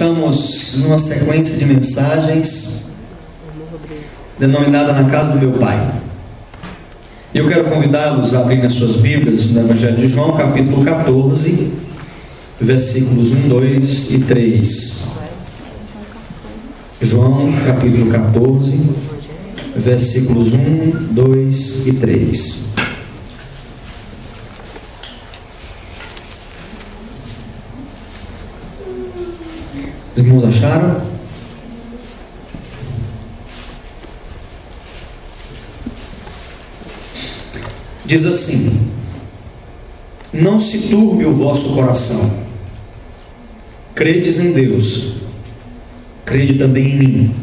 estamos numa sequência de mensagens denominada Na Casa do Meu Pai. Eu quero convidá-los a abrirem as suas Bíblias no Evangelho de João, capítulo 14, versículos 1, 2 e 3. João, capítulo 14, versículos 1, 2 e 3. Os irmãos acharam? Diz assim: não se turbe o vosso coração. Credes em Deus, crede também em mim.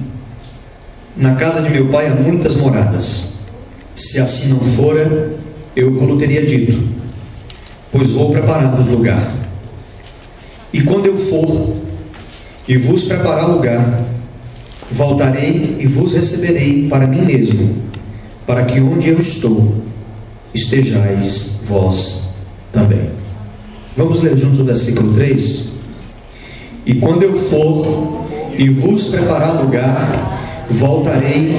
Na casa de meu pai há muitas moradas. Se assim não fora, eu vos teria dito, pois vou preparar-vos lugar. E quando eu for e vos preparar lugar, voltarei e vos receberei para mim mesmo, para que onde eu estou, estejais vós também. Vamos ler juntos o versículo 3? E quando eu for e vos preparar lugar, voltarei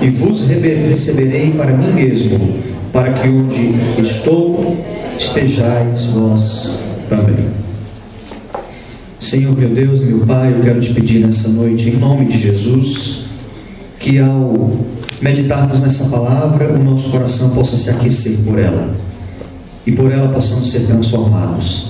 e vos receberei para mim mesmo, para que onde estou, estejais vós também. Senhor, meu Deus, meu Pai, eu quero te pedir nessa noite, em nome de Jesus, que ao meditarmos nessa palavra, o nosso coração possa se aquecer por ela, e por ela possamos ser transformados.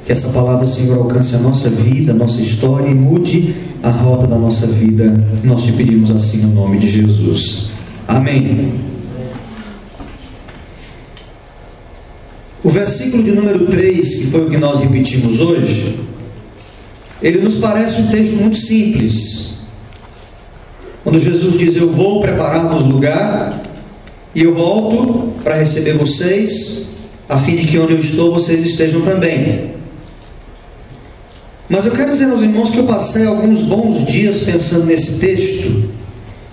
Que essa palavra, Senhor, alcance a nossa vida, a nossa história e mude a rota da nossa vida. Nós te pedimos assim no nome de Jesus. Amém. O versículo de número 3, que foi o que nós repetimos hoje, ele nos parece um texto muito simples. Quando Jesus diz: eu vou preparar-vos lugar e eu volto para receber vocês, a fim de que onde eu estou vocês estejam também. Mas eu quero dizer aos irmãos que eu passei alguns bons dias pensando nesse texto,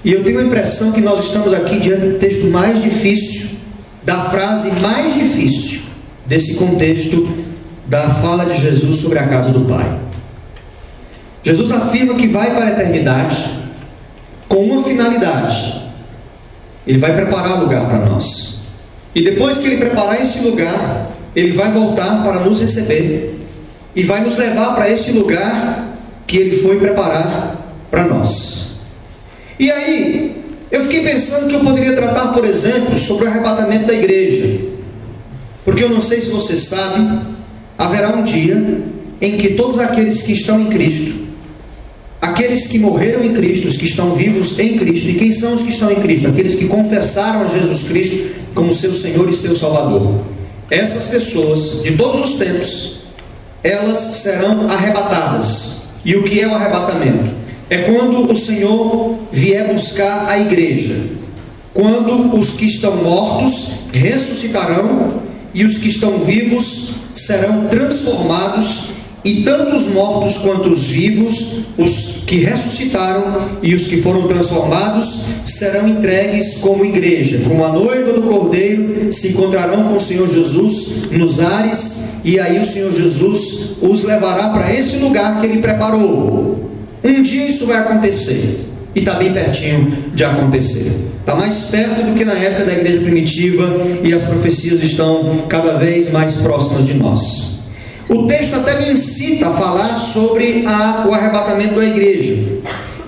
e eu tenho a impressão que nós estamos aqui diante do texto mais difícil, da frase mais difícil desse contexto da fala de Jesus sobre a casa do Pai. Jesus afirma que vai para a eternidade com uma finalidade: ele vai preparar lugar para nós, e depois que ele preparar esse lugar, ele vai voltar para nos receber e vai nos levar para esse lugar que ele foi preparar para nós. E aí eu fiquei pensando que eu poderia tratar, por exemplo, sobre o arrebatamento da igreja, porque eu não sei se você sabe, haverá um dia em que todos aqueles que estão em Cristo, aqueles que morreram em Cristo, os que estão vivos em Cristo. E quem são os que estão em Cristo? Aqueles que confessaram a Jesus Cristo como seu Senhor e seu Salvador. Essas pessoas, de todos os tempos, elas serão arrebatadas. E o que é o arrebatamento? É quando o Senhor vier buscar a igreja, quando os que estão mortos ressuscitarão e os que estão vivos serão transformados, e tanto os mortos quanto os vivos, os que ressuscitaram e os que foram transformados, serão entregues como igreja, como a noiva do Cordeiro, se encontrarão com o Senhor Jesus nos ares, e aí o Senhor Jesus os levará para esse lugar que Ele preparou. Um dia isso vai acontecer, e está bem pertinho de acontecer. Está mais perto do que na época da igreja primitiva, e as profecias estão cada vez mais próximas de nós. O texto até me incita a falar sobre o arrebatamento da igreja,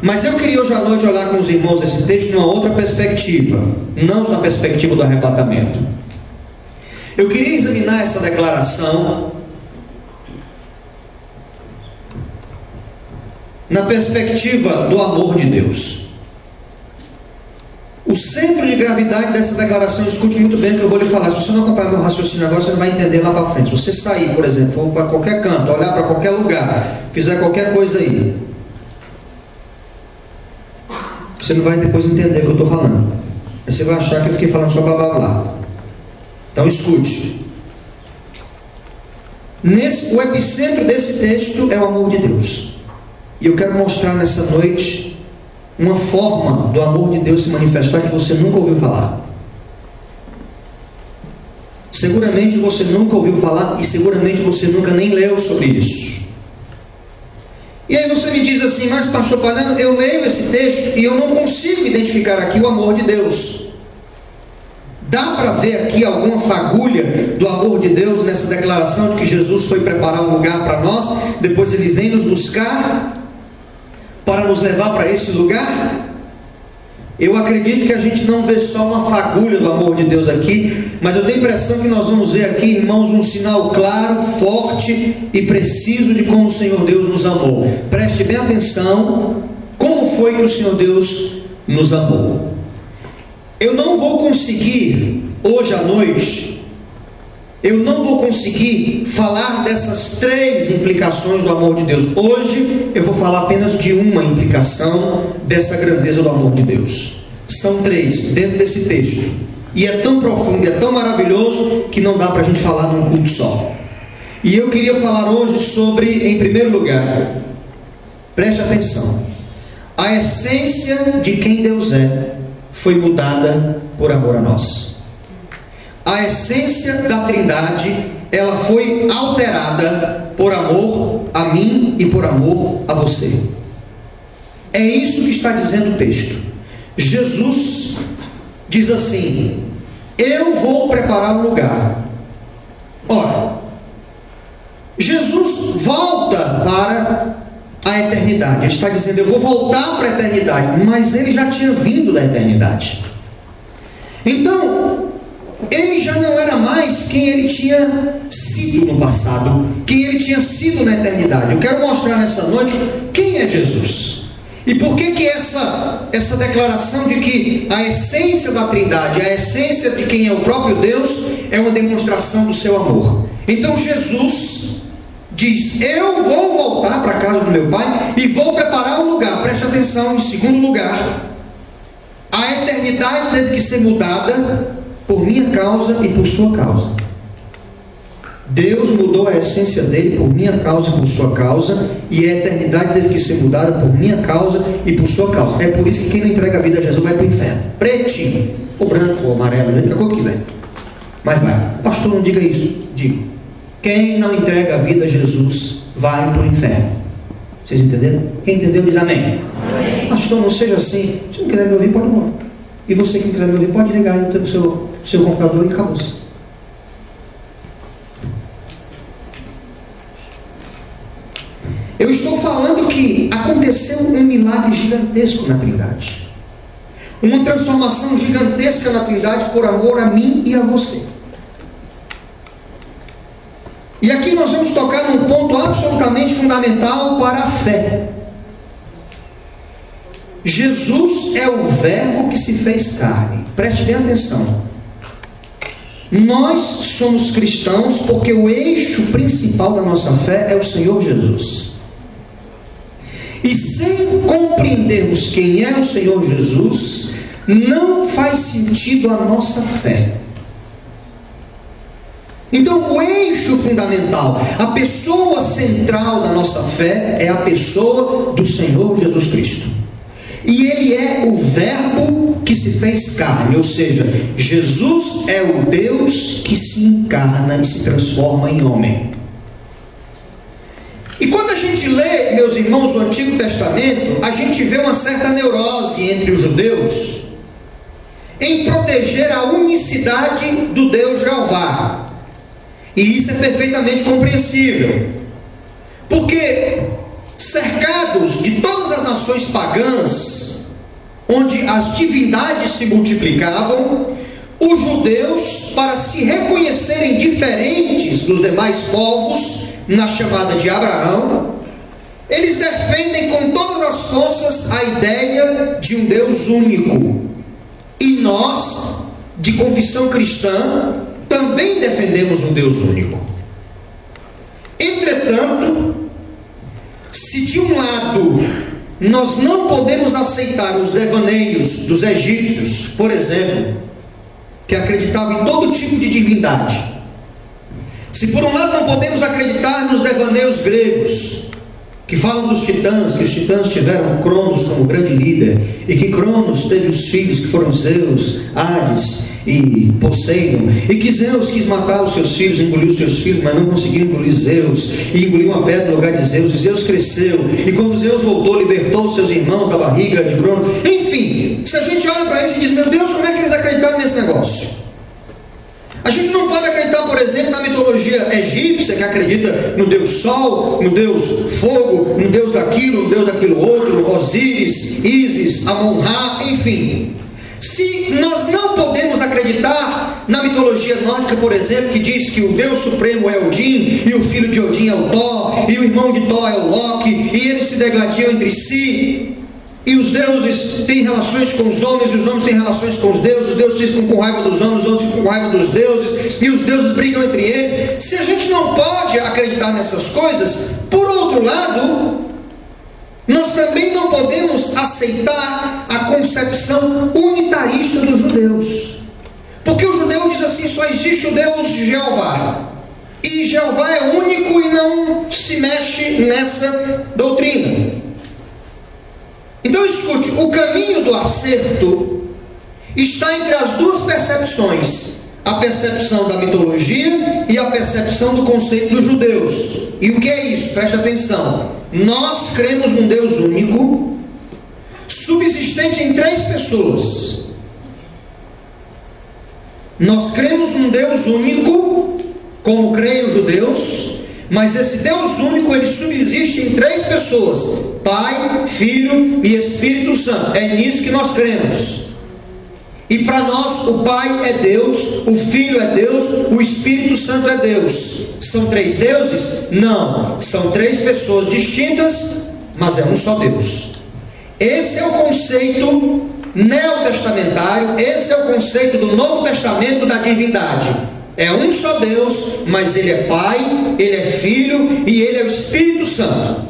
mas eu queria hoje à noite olhar com os irmãos esse texto numa outra perspectiva, não na perspectiva do arrebatamento. Eu queria examinar essa declaração na perspectiva do amor de Deus. O centro de gravidade dessa declaração, escute muito bem o que eu vou lhe falar. Se você não acompanhar meu raciocínio agora, você não vai entender lá para frente. Se você sair, por exemplo, for para qualquer canto, olhar para qualquer lugar, fizer qualquer coisa aí, você não vai depois entender o que eu estou falando. Aí você vai achar que eu fiquei falando só blá blá blá. Então escute. O epicentro desse texto é o amor de Deus. E eu quero mostrar nessa noite uma forma do amor de Deus se manifestar que você nunca ouviu falar. Seguramente você nunca ouviu falar, e seguramente você nunca nem leu sobre isso. E aí você me diz assim: mas pastor Palhano, eu leio esse texto e eu não consigo identificar aqui o amor de Deus. Dá para ver aqui alguma fagulha do amor de Deus nessa declaração de que Jesus foi preparar um lugar para nós, depois Ele vem nos buscar para nos levar para esse lugar? Eu acredito que a gente não vê só uma fagulha do amor de Deus aqui, mas eu tenho a impressão que nós vamos ver aqui, irmãos, um sinal claro, forte e preciso de como o Senhor Deus nos amou. Preste bem atenção, como foi que o Senhor Deus nos amou. Eu não vou conseguir, hoje à noite, eu não vou conseguir falar dessas 3 implicações do amor de Deus. Hoje eu vou falar apenas de uma implicação dessa grandeza do amor de Deus. São 3 dentro desse texto. E é tão profundo, é tão maravilhoso, que não dá para a gente falar num culto só. E eu queria falar hoje sobre, em primeiro lugar, preste atenção, a essência de quem Deus é foi mudada por amor a nós. A essência da Trindade, ela foi alterada por amor a mim e por amor a você. É isso que está dizendo o texto. Jesus diz assim: eu vou preparar um lugar. Ora, Jesus volta para a eternidade. Ele está dizendo: eu vou voltar para a eternidade, mas ele já tinha vindo da eternidade. Então, ele já não era mais quem ele tinha sido no passado, quem ele tinha sido na eternidade. Eu quero mostrar nessa noite quem é Jesus. E por que essa declaração de que a essência da Trindade, a essência de quem é o próprio Deus, é uma demonstração do seu amor. Então Jesus diz: eu vou voltar para a casa do meu Pai e vou preparar um lugar. Preste atenção, em segundo lugar, a eternidade teve que ser mudada por minha causa e por sua causa. Deus mudou a essência dele por minha causa e por sua causa, e a eternidade teve que ser mudada por minha causa e por sua causa. É por isso que quem não entrega a vida a Jesus vai para o inferno, pretinho, ou branco, ou amarelo, do que eu quiser, mas vai. Pastor, não diga isso. Digo: quem não entrega a vida a Jesus vai para o inferno. Vocês entenderam? Quem entendeu diz amém. Amém. Pastor, não seja assim. Se não quiser me ouvir, pode ir embora. E você que quiser me ouvir, pode ligar o seu computador e acabou-se. Eu estou falando que aconteceu um milagre gigantesco na Trindade. Uma transformação gigantesca na Trindade por amor a mim e a você. E aqui nós vamos tocar num ponto absolutamente fundamental para a fé. Jesus é o Verbo que se fez carne. Preste bem atenção. Nós somos cristãos porque o eixo principal da nossa fé é o Senhor Jesus. E sem compreendermos quem é o Senhor Jesus, não faz sentido a nossa fé. Então, o eixo fundamental, a pessoa central da nossa fé é a pessoa do Senhor Jesus Cristo. E Ele é o Verbo que se fez carne, ou seja, Jesus é o Deus que se encarna e se transforma em homem. E quando a gente lê, meus irmãos, o Antigo Testamento, a gente vê uma certa neurose entre os judeus em proteger a unicidade do Deus Jeová. E isso é perfeitamente compreensível, porque cercados de todas as nações pagãs, onde as divindades se multiplicavam, os judeus, para se reconhecerem diferentes dos demais povos, na chamada de Abraão, eles defendem com todas as forças a ideia de um Deus único. E nós, de confissão cristã, também defendemos um Deus único. Entretanto, se de um lado nós não podemos aceitar os devaneios dos egípcios, por exemplo, que acreditavam em todo tipo de divindade, se por um lado não podemos acreditar nos devaneios gregos, que falam dos titãs, que os titãs tiveram Cronos como grande líder, e que Cronos teve os filhos que foram Zeus, Hades, e Poseidon, e que Zeus quis matar os seus filhos, engoliu os seus filhos, mas não conseguiu engolir Zeus, e engoliu uma pedra no lugar de Zeus, e Zeus cresceu, e quando Zeus voltou, libertou os seus irmãos da barriga de Cronos. Enfim, se a gente olha para eles e diz, meu Deus, como é que eles acreditaram nesse negócio? A gente não pode acreditar, por exemplo, na mitologia egípcia, que acredita no Deus Sol, no Deus Fogo, no Deus daquilo outro, Osíris, Ísis, Amon-Ra, enfim. Se nós não podemos acreditar na mitologia nórdica, por exemplo, que diz que o Deus Supremo é Odin, e o filho de Odin é o Thor, e o irmão de Thor é o Loki, e eles se degladiam entre si, e os deuses têm relações com os homens, e os homens têm relações com os deuses ficam com raiva dos homens, os homens ficam com raiva dos deuses, e os deuses brigam entre eles. Se a gente não pode acreditar nessas coisas, por outro lado, nós também não podemos aceitar a concepção unitarista dos judeus. Porque o judeu diz assim, só existe o Deus Jeová. E Jeová é único e não se mexe nessa doutrina. Então escute, o caminho do acerto está entre as duas percepções. A percepção da mitologia e a percepção do conceito dos judeus. E o que é isso? Preste atenção. Nós cremos num Deus único, subsistente em 3 pessoas. Nós cremos num Deus único, como creem os judeus, mas esse Deus único, ele subsiste em 3 pessoas: Pai, Filho e Espírito Santo. É nisso que nós cremos. E para nós o Pai é Deus, o Filho é Deus, o Espírito Santo é Deus. São 3 deuses? Não, são 3 pessoas distintas, mas é um só Deus. Esse é o conceito neotestamentário, esse é o conceito do Novo Testamento da divindade. É um só Deus, mas Ele é Pai, Ele é Filho e Ele é o Espírito Santo.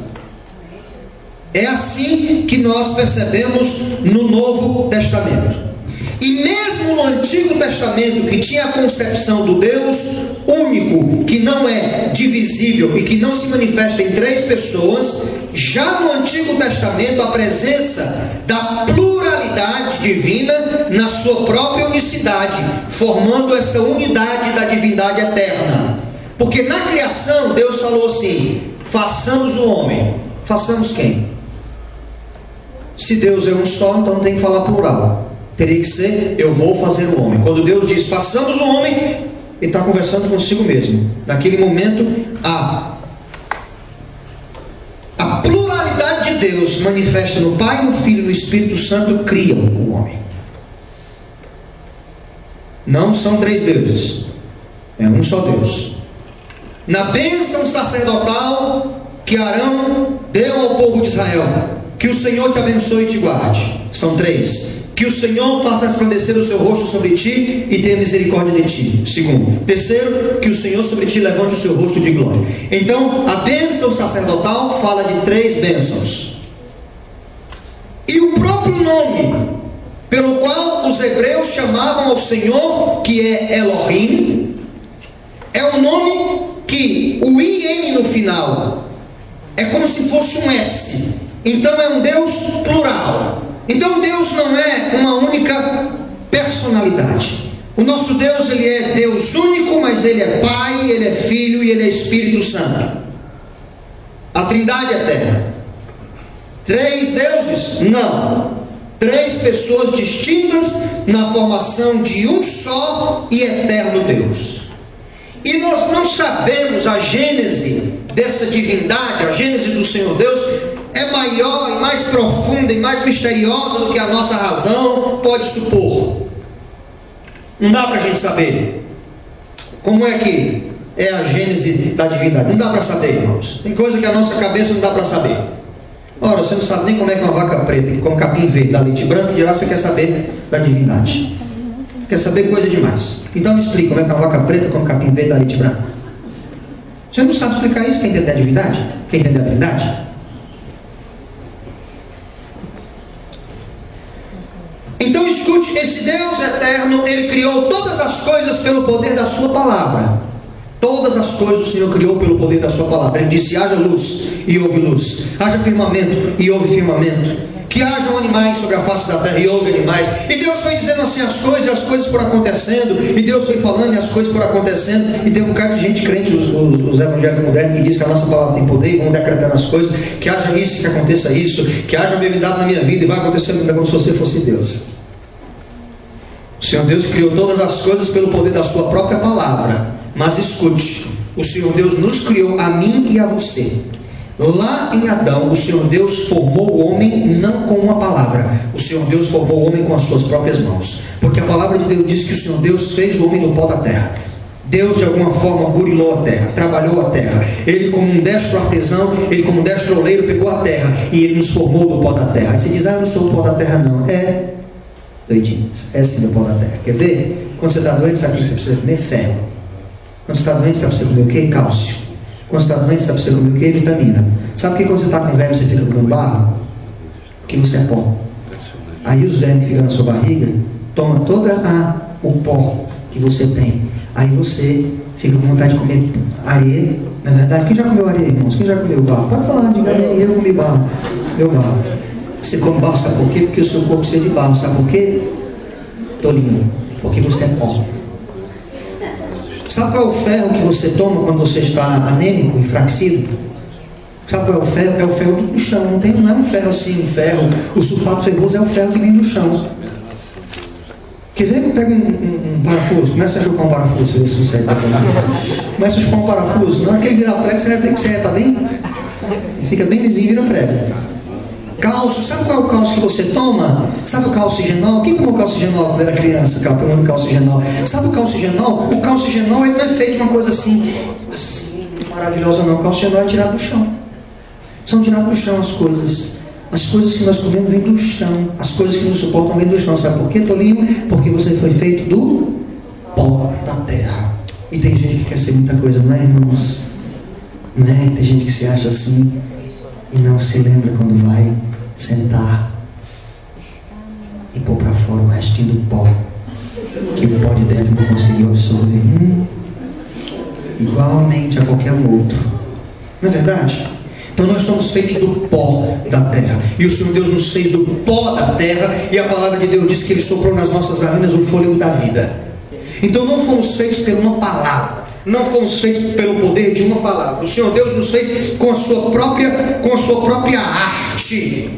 É assim que nós percebemos no Novo Testamento. E mesmo no Antigo Testamento, que tinha a concepção do Deus único, que não é divisível e que não se manifesta em 3 pessoas, já no Antigo Testamento a presença da pluralidade divina na sua própria unicidade, formando essa unidade da divindade eterna. Porque na criação Deus falou assim, façamos o homem. Façamos quem? Se Deus é um só, então tem que falar plural. Teria que ser, eu vou fazer o homem. Quando Deus diz, façamos o homem, Ele está conversando consigo mesmo. Naquele momento, a pluralidade de Deus manifesta no Pai, no Filho e no Espírito Santo, criam o homem. Não são 3 deuses, é um só Deus. Na bênção sacerdotal que Arão deu ao povo de Israel, que o Senhor te abençoe e te guarde, são 3. Que o Senhor faça resplandecer o seu rosto sobre ti e tenha misericórdia de ti. Segundo. Terceiro, que o Senhor sobre ti levante o seu rosto de glória. Então, a bênção sacerdotal fala de 3 bênçãos. E o próprio nome pelo qual os hebreus chamavam ao Senhor, que é Elohim, é um nome que o IN no final é como se fosse um S. Então é um Deus plural. Então Deus não é uma única personalidade. O nosso Deus, Ele é Deus único, mas Ele é Pai, Ele é Filho e Ele é Espírito Santo. A Trindade eterna. 3 deuses? Não. 3 pessoas distintas na formação de um só e eterno Deus. E nós não sabemos a gênese dessa divindade, a gênese do Senhor Deus é maior e mais profunda e mais misteriosa do que a nossa razão pode supor. Não dá para a gente saber como é que é a gênese da divindade. Não dá para saber, irmãos. Tem coisa que a nossa cabeça não dá para saber. Ora, você não sabe nem como é que uma vaca preta, que come capim verde, dá leite branco, e de lá você quer saber da divindade. Quer saber coisa demais. Então me explica como é que uma vaca preta come capim verde, dá leite branco. Você não sabe explicar isso? Quer entender a divindade? Quer entender a divindade? Então escute, esse Deus eterno, Ele criou todas as coisas pelo poder da sua palavra. Todas as coisas o Senhor criou pelo poder da sua palavra. Ele disse, haja luz e houve luz. Haja firmamento e houve firmamento. que hajam animais sobre a face da terra, e houve animais. E Deus foi dizendo assim as coisas, e as coisas foram acontecendo, e Deus foi falando, e as coisas foram acontecendo. E tem um bocado de gente crente, os evangélicos modernos, que diz que a nossa palavra tem poder, e vão decretando as coisas, que haja isso, que aconteça isso, que haja bebidade na minha vida, e vai acontecer como se você fosse Deus. O Senhor Deus criou todas as coisas pelo poder da sua própria palavra. Mas escute, o Senhor Deus nos criou, a mim e a você. Lá em Adão, o Senhor Deus formou o homem não com uma palavra. O Senhor Deus formou o homem com as suas próprias mãos. Porque a palavra de Deus diz que o Senhor Deus fez o homem do pó da terra. Deus de alguma forma burilou a terra, trabalhou a terra. Ele como um destro artesão, ele como um destro oleiro pegou a terra e ele nos formou do pó da terra. Aí você diz, eu não sou o pó da terra não. É doidinho, é sim o pó da terra. Quer ver? Quando você está doente, sabe o que você precisa comer? Ferro. Quando você está doente, sabe você comer o quê? Cálcio. Quando você está doente, sabe você comer o quê? Vitamina. Sabe que quando você está com verme, você fica comendo barro? Porque você é pó. Aí os vermes que ficam na sua barriga tomam todo o pó que você tem. Aí você fica com vontade de comer areia. Na verdade, quem já comeu areia, irmãos? Quem já comeu barro? Pode falar, diga bem, eu comi barro. Meu barro. Você come barro, sabe por quê? Porque o seu corpo precisa de barro. Sabe por quê? Tolinho. Porque você é pó. Sabe qual é o ferro que você toma quando você está anêmico, enfraquecido? Sabe qual é o ferro? É o ferro do chão. Não é um ferro assim, um ferro. O sulfato ferroso é o ferro que vem do chão. Quer ver? Pega um parafuso, começa a chupar um parafuso, você vê se consegue. Começa a chupar um parafuso. Na hora que ele virar prego, você vai ver que você está bem? Ele fica bem lisinho e vira prego. Cálcio, sabe qual é o cálcio que você toma? Sabe o calcigenol? Quem tomou calcigenol quando era criança? Tomando calcigenol. Sabe o calcigenol? O calcigenol ele não é feito de uma coisa assim maravilhosa não. O calcigenol é tirado do chão. São tiradas do chão as coisas. As coisas que nós comemos vêm do chão. As coisas que nos suportam vêm do chão. Sabe por quê, Tolinho? Porque você foi feito do pó da terra. E tem gente que quer ser muita coisa, não é, irmãos? Não é? Tem gente que se acha assim e não se lembra quando vai sentar e pôr para fora o restinho do pó que o pó de dentro não conseguiu absorver. Igualmente a qualquer um outro. Não é verdade? Então nós somos feitos do pó da terra. E o Senhor Deus nos fez do pó da terra. E a palavra de Deus diz que Ele soprou nas nossas narinas o fôlego da vida. Então não fomos feitos por uma palavra. Não fomos feitos pelo poder de uma palavra. O Senhor Deus nos fez com a sua própria arte.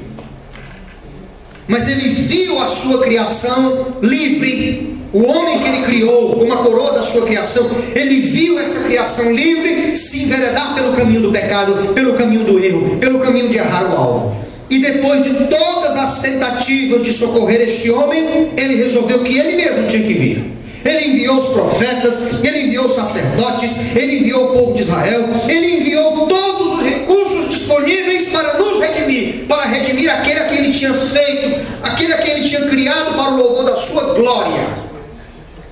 Mas Ele viu a sua criação livre. O homem que Ele criou, como a coroa da sua criação, Ele viu essa criação livre se enveredar pelo caminho do pecado, pelo caminho do erro, pelo caminho de errar o alvo. E depois de todas as tentativas de socorrer este homem, Ele resolveu que Ele mesmo tinha que vir. Ele enviou os profetas, Ele enviou os sacerdotes, Ele enviou o povo de Israel, Ele enviou todos os recursos disponíveis para nos redimir, para redimir aquele a quem Ele tinha feito, aquele a quem Ele tinha criado para o louvor da sua glória.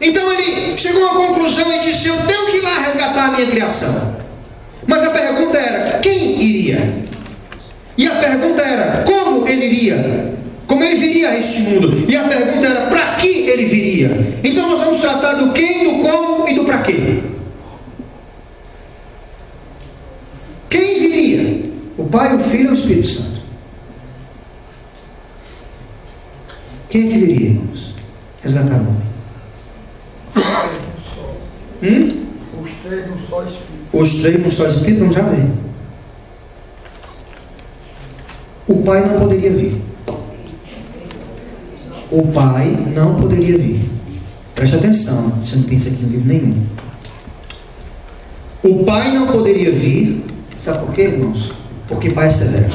Então Ele chegou à conclusão e disse, eu tenho que ir lá resgatar a minha criação. Mas a pergunta era, quem iria? E a pergunta era, como Ele iria? Como Ele viria a este mundo? E a pergunta era, para que Ele viria? Então nós vamos tratar do quem, do como e do para quê. Quem viria? O Pai, o Filho e o Espírito Santo. Quem é que viria, irmãos? Resgatar o homem. Os três num só Espírito. Os três num só Espírito, vamos já ver. O Pai não poderia vir. O Pai não poderia vir. Preste atenção, você não pensa aqui em livro nenhum. O Pai não poderia vir, sabe por quê, irmãos? Porque Pai é severo.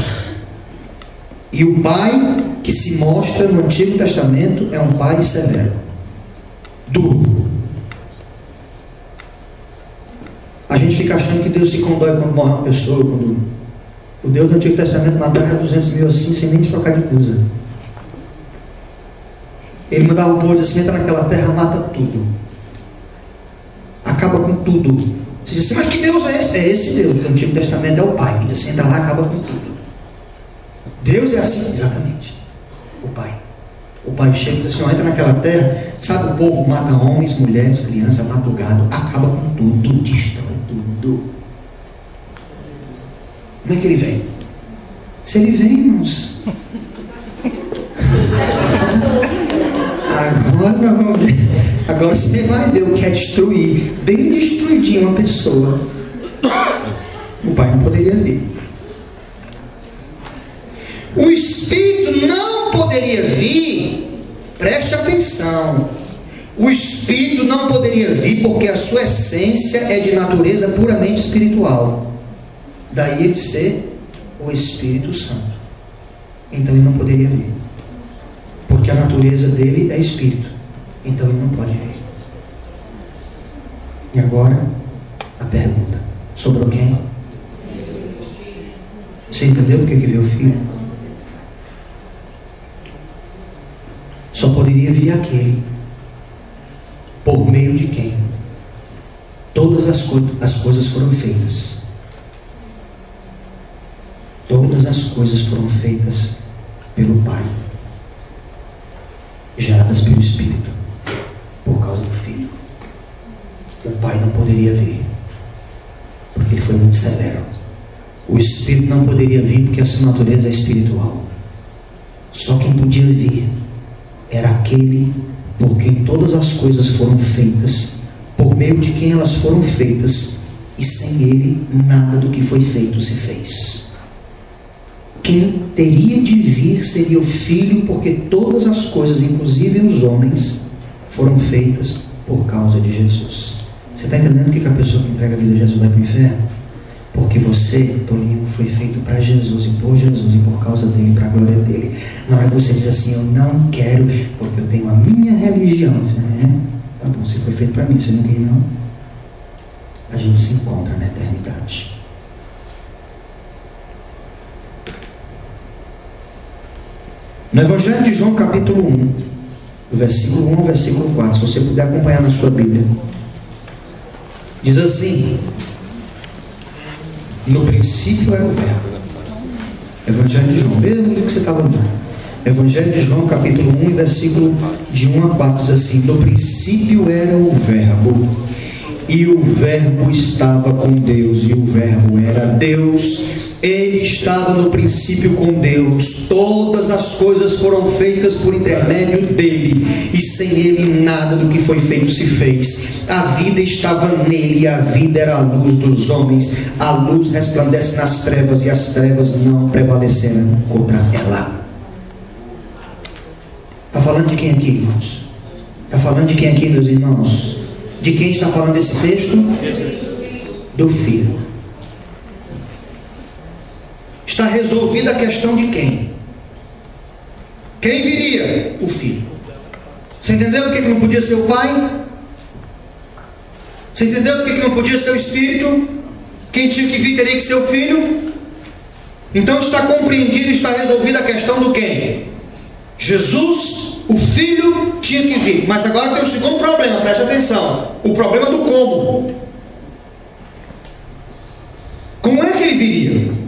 E o Pai que se mostra no Antigo Testamento é um Pai severo, duro. A gente fica achando que Deus se condói quando morre uma pessoa, quando o Deus do Antigo Testamento matava 200 mil assim, sem nem trocar de coisa. Ele mandava o povo assim, entra naquela terra, mata tudo. Acaba com tudo. Você diz assim, mas que Deus é esse? É esse Deus. O Antigo Testamento é o Pai. Ele assim, entra lá, acaba com tudo. Deus é assim, exatamente. O Pai. O Pai chega e diz assim, entra naquela terra, sabe, o povo mata homens, mulheres, crianças, mata o gado, acaba com tudo, destrói tudo. Como é que Ele vem? Se Ele vem, irmãos, que nós vamos ver. Agora você vai ver o que é destruir, bem destruidinho uma pessoa. O pai não poderia ver. O Espírito não poderia vir, preste atenção. O Espírito não poderia vir porque a sua essência é de natureza puramente espiritual. Daí ele ser o Espírito Santo. Então ele não poderia vir. Porque a natureza dele é Espírito. Então ele não pode vir. E agora, a pergunta. Sobrou quem? Você entendeu por que veio o Filho? Só poderia vir aquele por meio de quem todas as coisas foram feitas. Todas as coisas foram feitas pelo Pai, geradas pelo Espírito, por causa do Filho. O Pai não poderia vir, porque ele foi muito severo. O Espírito não poderia vir, porque a sua natureza é espiritual. Só quem podia vir era aquele por quem todas as coisas foram feitas, por meio de quem elas foram feitas, e sem ele nada do que foi feito se fez. Quem teria de vir seria o Filho, porque todas as coisas, inclusive os homens, foram feitas por causa de Jesus. Você está entendendo o que a pessoa que entrega a vida a Jesus vai para o inferno? Porque você, tolinho, foi feito para Jesus e por Jesus e por causa dele, para a glória dele. Na hora que você diz assim, eu não quero, porque eu tenho a minha religião, né? Tá bom, você foi feito para mim, você não quer não? A gente se encontra na eternidade. No Evangelho de João, capítulo 1, do versículo 1 ao versículo 4, se você puder acompanhar na sua Bíblia, diz assim: no princípio era o Verbo. Evangelho de João, mesmo livro que você estava lendo. Evangelho de João, capítulo 1, versículo de 1 a 4, diz assim: no princípio era o Verbo, e o Verbo estava com Deus, e o Verbo era Deus. Ele estava no princípio com Deus. Todas as coisas foram feitas por intermédio dele, e sem ele nada do que foi feito se fez. A vida estava nele, e a vida era a luz dos homens. A luz resplandece nas trevas, e as trevas não prevaleceram contra ela. Está falando de quem aqui, irmãos? Está falando de quem aqui, meus irmãos? De quem está falando esse texto? Do Filho. Está resolvida a questão de quem? Quem viria? O Filho. Você entendeu por que não podia ser o Pai? Você entendeu por que não podia ser o Espírito? Quem tinha que vir teria que ser o Filho? Então está compreendido, está resolvida a questão do quem? Jesus, o Filho, tinha que vir. Mas agora tem o segundo problema, preste atenção. O problema do como. Como é que ele viria?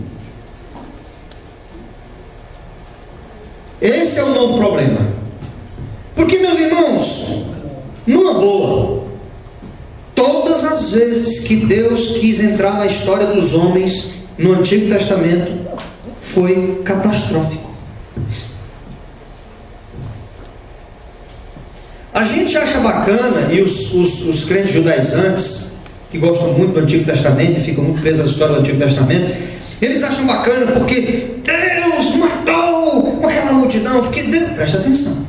Esse é o novo problema. Porque, meus irmãos, numa boa, todas as vezes que Deus quis entrar na história dos homens no Antigo Testamento, foi catastrófico. A gente acha bacana, e os crentes judaizantes, que gostam muito do Antigo Testamento e ficam muito presos à história do Antigo Testamento, eles acham bacana porque Deus matou aquela multidão, porque Deus... Presta atenção.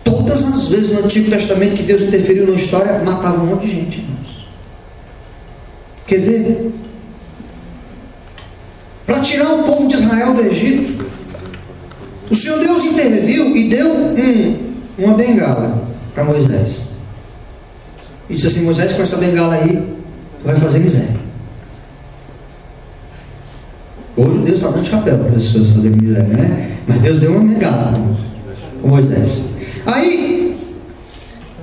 Todas as vezes no Antigo Testamento que Deus interferiu na história, matava um monte de gente, irmãos. Quer ver? Para tirar o povo de Israel do Egito, o Senhor Deus interviu e deu uma bengala para Moisés. E disse assim: Moisés, com essa bengala aí, tu vai fazer miséria. Hoje Deus está dando chapéu para as pessoas fazerem miséria, né? Mas Deus deu uma bengala com Moisés. Aí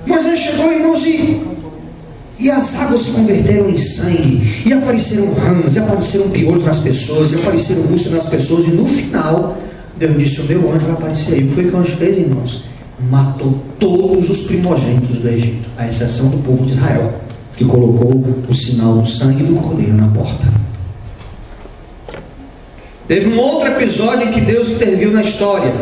Moisés chegou, irmãos, e as águas se converteram em sangue, e apareceram rãs, e apareceram piolhos nas pessoas, e apareceram úlceras nas pessoas, e no final Deus disse: o meu anjo vai aparecer aí. O que foi que o anjo fez, irmãos? Matou todos os primogênitos do Egito, à exceção do povo de Israel, que colocou o sinal do sangue do cordeiro na porta. Teve um outro episódio em que Deus interviu na história.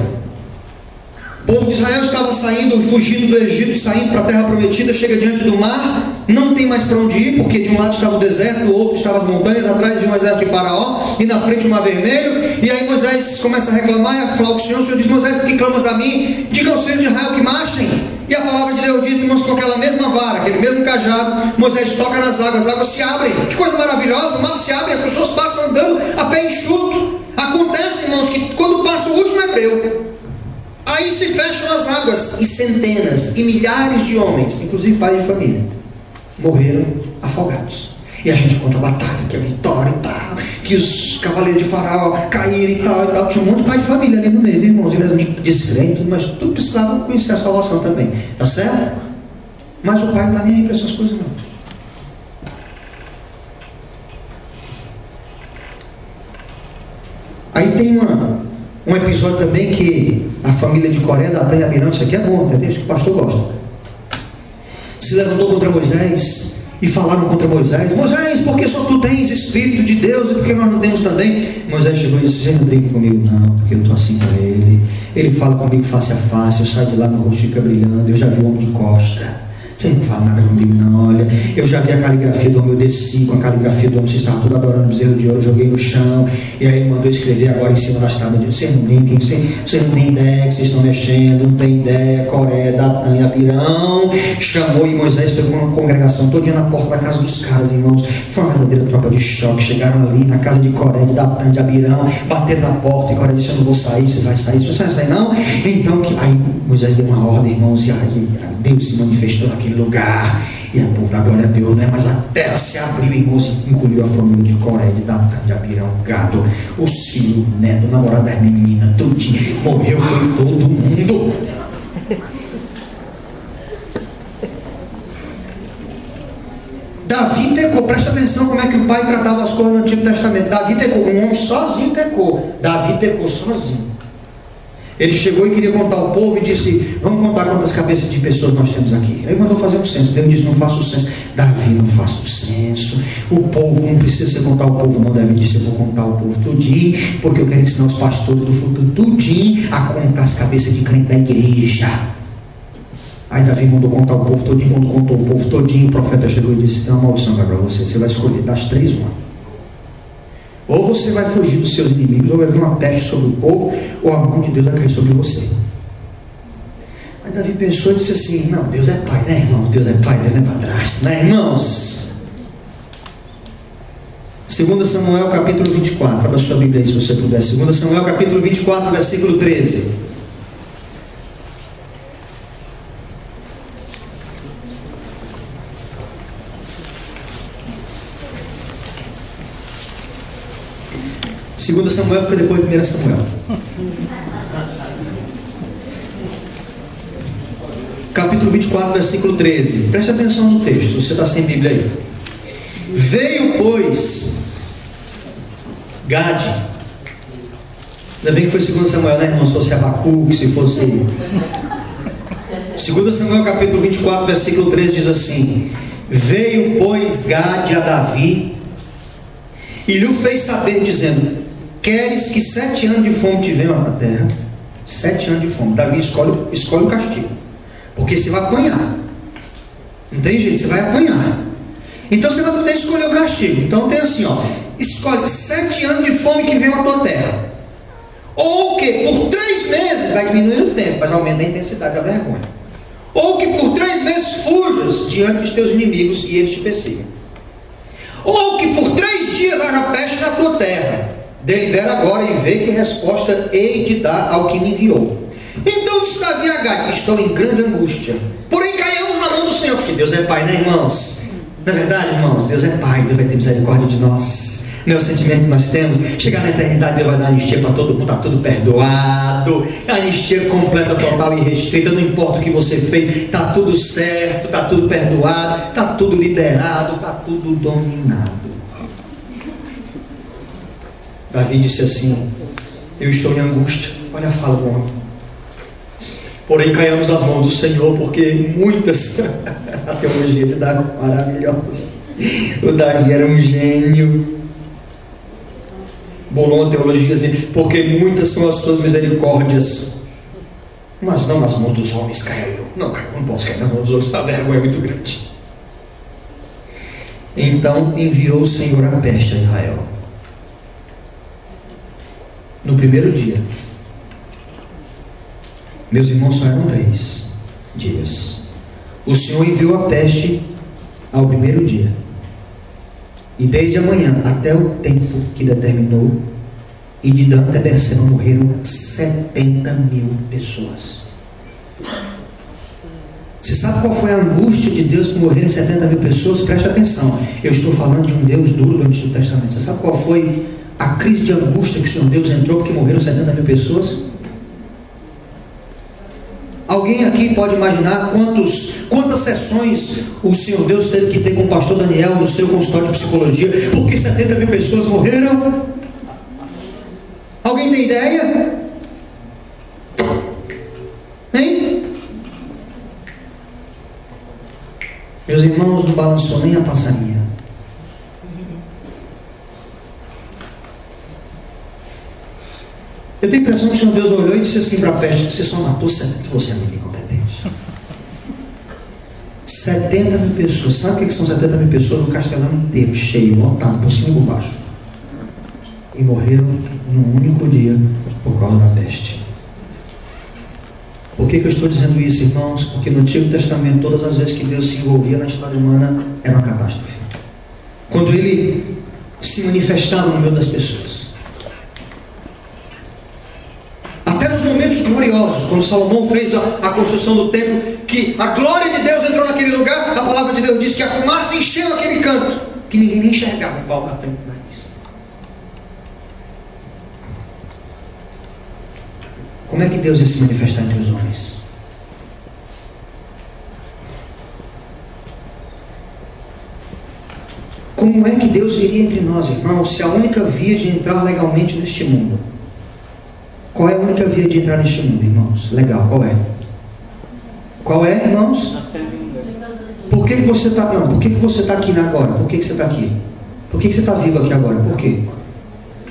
povo de Israel estava saindo, fugindo do Egito, saindo para a terra prometida, chega diante do mar, não tem mais para onde ir, porque de um lado estava o deserto, do outro estavam as montanhas, atrás vinha um exército de Faraó, e na frente o mar vermelho. E aí Moisés começa a reclamar e a falar com o Senhor diz: Moisés, por que clamas a mim? Diga aos filhos de Israel que marchem. E a palavra de Deus diz, irmãos, com aquela mesma vara, aquele mesmo cajado, Moisés toca nas águas, as águas se abrem. Que coisa maravilhosa, o mar se abre, as pessoas passam andando a pé enxuto. Acontece, irmãos, que quando passa o último hebreu, aí se fecham as águas, e centenas e milhares de homens, inclusive pais de família, morreram afogados. E a gente conta a batalha, que a vitória e tal, que os cavaleiros de Faraó caíram e tal e tal. Tinha um monte de pai de família ali no meio, irmãos, eles eram descrentes, mas tudo precisava conhecer a salvação também, tá certo? Mas o pai não está nem aí para essas coisas não. Aí tem um episódio também que a família de Coré, Datã e Abirão, isso aqui é bom, entendeu? Isso que o pastor gosta, se levantou contra Moisés e falaram contra Moisés: Moisés, porque só tu tens Espírito de Deus e porque nós não temos também? Moisés chegou e disse: você não brinca comigo não, porque eu estou assim com ele fala comigo face a face, eu saio de lá, meu rosto fica brilhando, eu já vi o homem de costa. Você não fala nada comigo não, olha, eu já vi a caligrafia do homem, eu desci com a caligrafia do homem, você estava tudo adorando o bezerro de ouro, eu joguei no chão, e aí ele mandou escrever agora em cima das tábuas, vocês não brinquem, vocês não têm ideia que vocês estão mexendo, não tem ideia, Coré, Datã e Abirão, chamou, e Moisés pegou uma congregação todinha na porta da casa dos caras, irmãos, foi uma verdadeira tropa de choque, chegaram ali na casa de Coré, de Datã, de Abirão, bateram na porta, e Coré disse: eu não vou sair, vocês vão sair, você vai sair não? Então, aí Moisés deu uma ordem, irmãos, e aí Deus se manifestou naquele lugar, e a povo da glória a Deus, né? Mas a terra se abriu, irmãos, e engoliu a família de Coré, de Datã, de Abirão, gado, os filhos, o neto, o namorado das meninas, tudinho, morreu, foi todo mundo. Davi pecou, presta atenção como é que o pai tratava as coisas no Antigo Testamento. Davi pecou, um homem sozinho pecou, Davi pecou sozinho. Ele chegou e queria contar ao povo e disse: vamos contar quantas cabeças de pessoas nós temos aqui. Aí mandou fazer um censo. Deus disse: não faça o censo. Davi: não faça o censo. O povo não precisa você contar o povo não. Davi disse: eu vou contar o povo tudinho, porque eu quero ensinar os pastores do futuro tudinho a contar as cabeças de crente da igreja. Aí Davi mandou contar o povo todinho. Quando contou o povo todinho, o profeta chegou e disse: tem uma maldição para você. Você vai escolher das três uma. Ou você vai fugir dos seus inimigos, ou vai vir uma peste sobre o povo, ou a mão de Deus vai cair sobre você. Aí Davi pensou e disse assim: não, Deus é pai, né, irmãos? Deus é pai, Deus não é padrasto, né, irmãos? 2 Samuel capítulo 24, abra sua Bíblia aí se você puder. 2 Samuel capítulo 24, versículo 13. Segunda Samuel fica depois de 1 Samuel. Capítulo 24, versículo 13. Preste atenção no texto, você está sem Bíblia aí. Veio, pois, Gade. Ainda bem que foi 2 Samuel, né, irmão? Se fosse Abacuque, se fosse... 2 Samuel capítulo 24, versículo 13 diz assim: veio, pois, Gade a Davi e lhe fez saber, dizendo: queres que 7 anos de fome te venham à terra? 7 anos de fome. Davi escolhe o castigo, porque você vai apanhar. Não tem jeito, você vai apanhar. Então você vai poder escolher o castigo. Então tem assim, ó: escolhe 7 anos de fome que venham à tua terra. Ou que por 3 meses, vai diminuir o tempo, mas aumenta a intensidade da vergonha. Ou que por 3 meses fujas diante dos teus inimigos e eles te persigam. Ou que por 3 dias haja peste na tua terra. Delibera agora e vê que resposta hei de dar ao que me enviou. Então disse Davi a Gade: estou em grande angústia, porém caiamos na mão do Senhor, porque Deus é pai, né, irmãos? Não é verdade, irmãos? Deus é pai, Deus vai ter misericórdia de nós. Não é o sentimento que nós temos? Chegar na eternidade, Deus vai dar anistia para todo mundo, está tudo perdoado, anistia completa, total e restrita, não importa o que você fez, está tudo certo, está tudo perdoado, está tudo liberado, está tudo dominado. Davi disse assim: eu estou em angústia. Olha a fala do homem. Porém caiamos nas mãos do Senhor, porque muitas... a teologia de Davi maravilhosa. O Davi era um gênio. Bolou uma teologia assim: porque muitas são as tuas misericórdias, Mas não nas mãos dos homens caiu. Não, não posso cair nas mãos dos outros, a vergonha é muito grande. Então enviou o Senhor a peste a Israel. No primeiro dia. Meus irmãos, só eram 3 dias. O Senhor enviou a peste ao primeiro dia. E desde a manhã até o tempo que determinou, e de Dan até Berseba morreram 70.000 pessoas. Você sabe qual foi a angústia de Deus por morrerem 70.000 pessoas? Preste atenção. Eu estou falando de um Deus duro do Antigo Testamento. Você sabe qual foi a crise de angústia que o Senhor Deus entrou porque morreram 70.000 pessoas? Alguém aqui pode imaginar quantas sessões o Senhor Deus teve que ter com o pastor Daniel no seu consultório de psicologia porque 70.000 pessoas morreram? Alguém tem ideia? Hein? Meus irmãos, não balançou nem a passarinha. Eu tenho a impressão que o Senhor Deus olhou e disse assim para a peste: você só matou 70, você é muito incompetente. 70.000 pessoas. Sabe o que são 70.000 pessoas? No Castelão inteiro, cheio, lotado, por cima e por baixo. E morreram num único dia por causa da peste. Por que eu estou dizendo isso, irmãos? Porque no Antigo Testamento, todas as vezes que Deus se envolvia na história humana, era uma catástrofe. Quando Ele se manifestava no meio das pessoas. Até nos momentos gloriosos, quando Salomão fez a construção do templo, que a glória de Deus entrou naquele lugar, a palavra de Deus diz que a fumaça encheu aquele canto, que ninguém nem enxergava o pau na frente do nariz. Como é que Deus ia se manifestar entre os homens? Como é que Deus viria entre nós, irmãos, se a única via de entrar legalmente neste mundo? Qual é a única via de entrar neste mundo, irmãos? Legal, qual é? Qual é, irmãos? Por que você está... Não, por que você está aqui agora? Por que você está aqui? Por que você está vivo aqui agora? Por quê?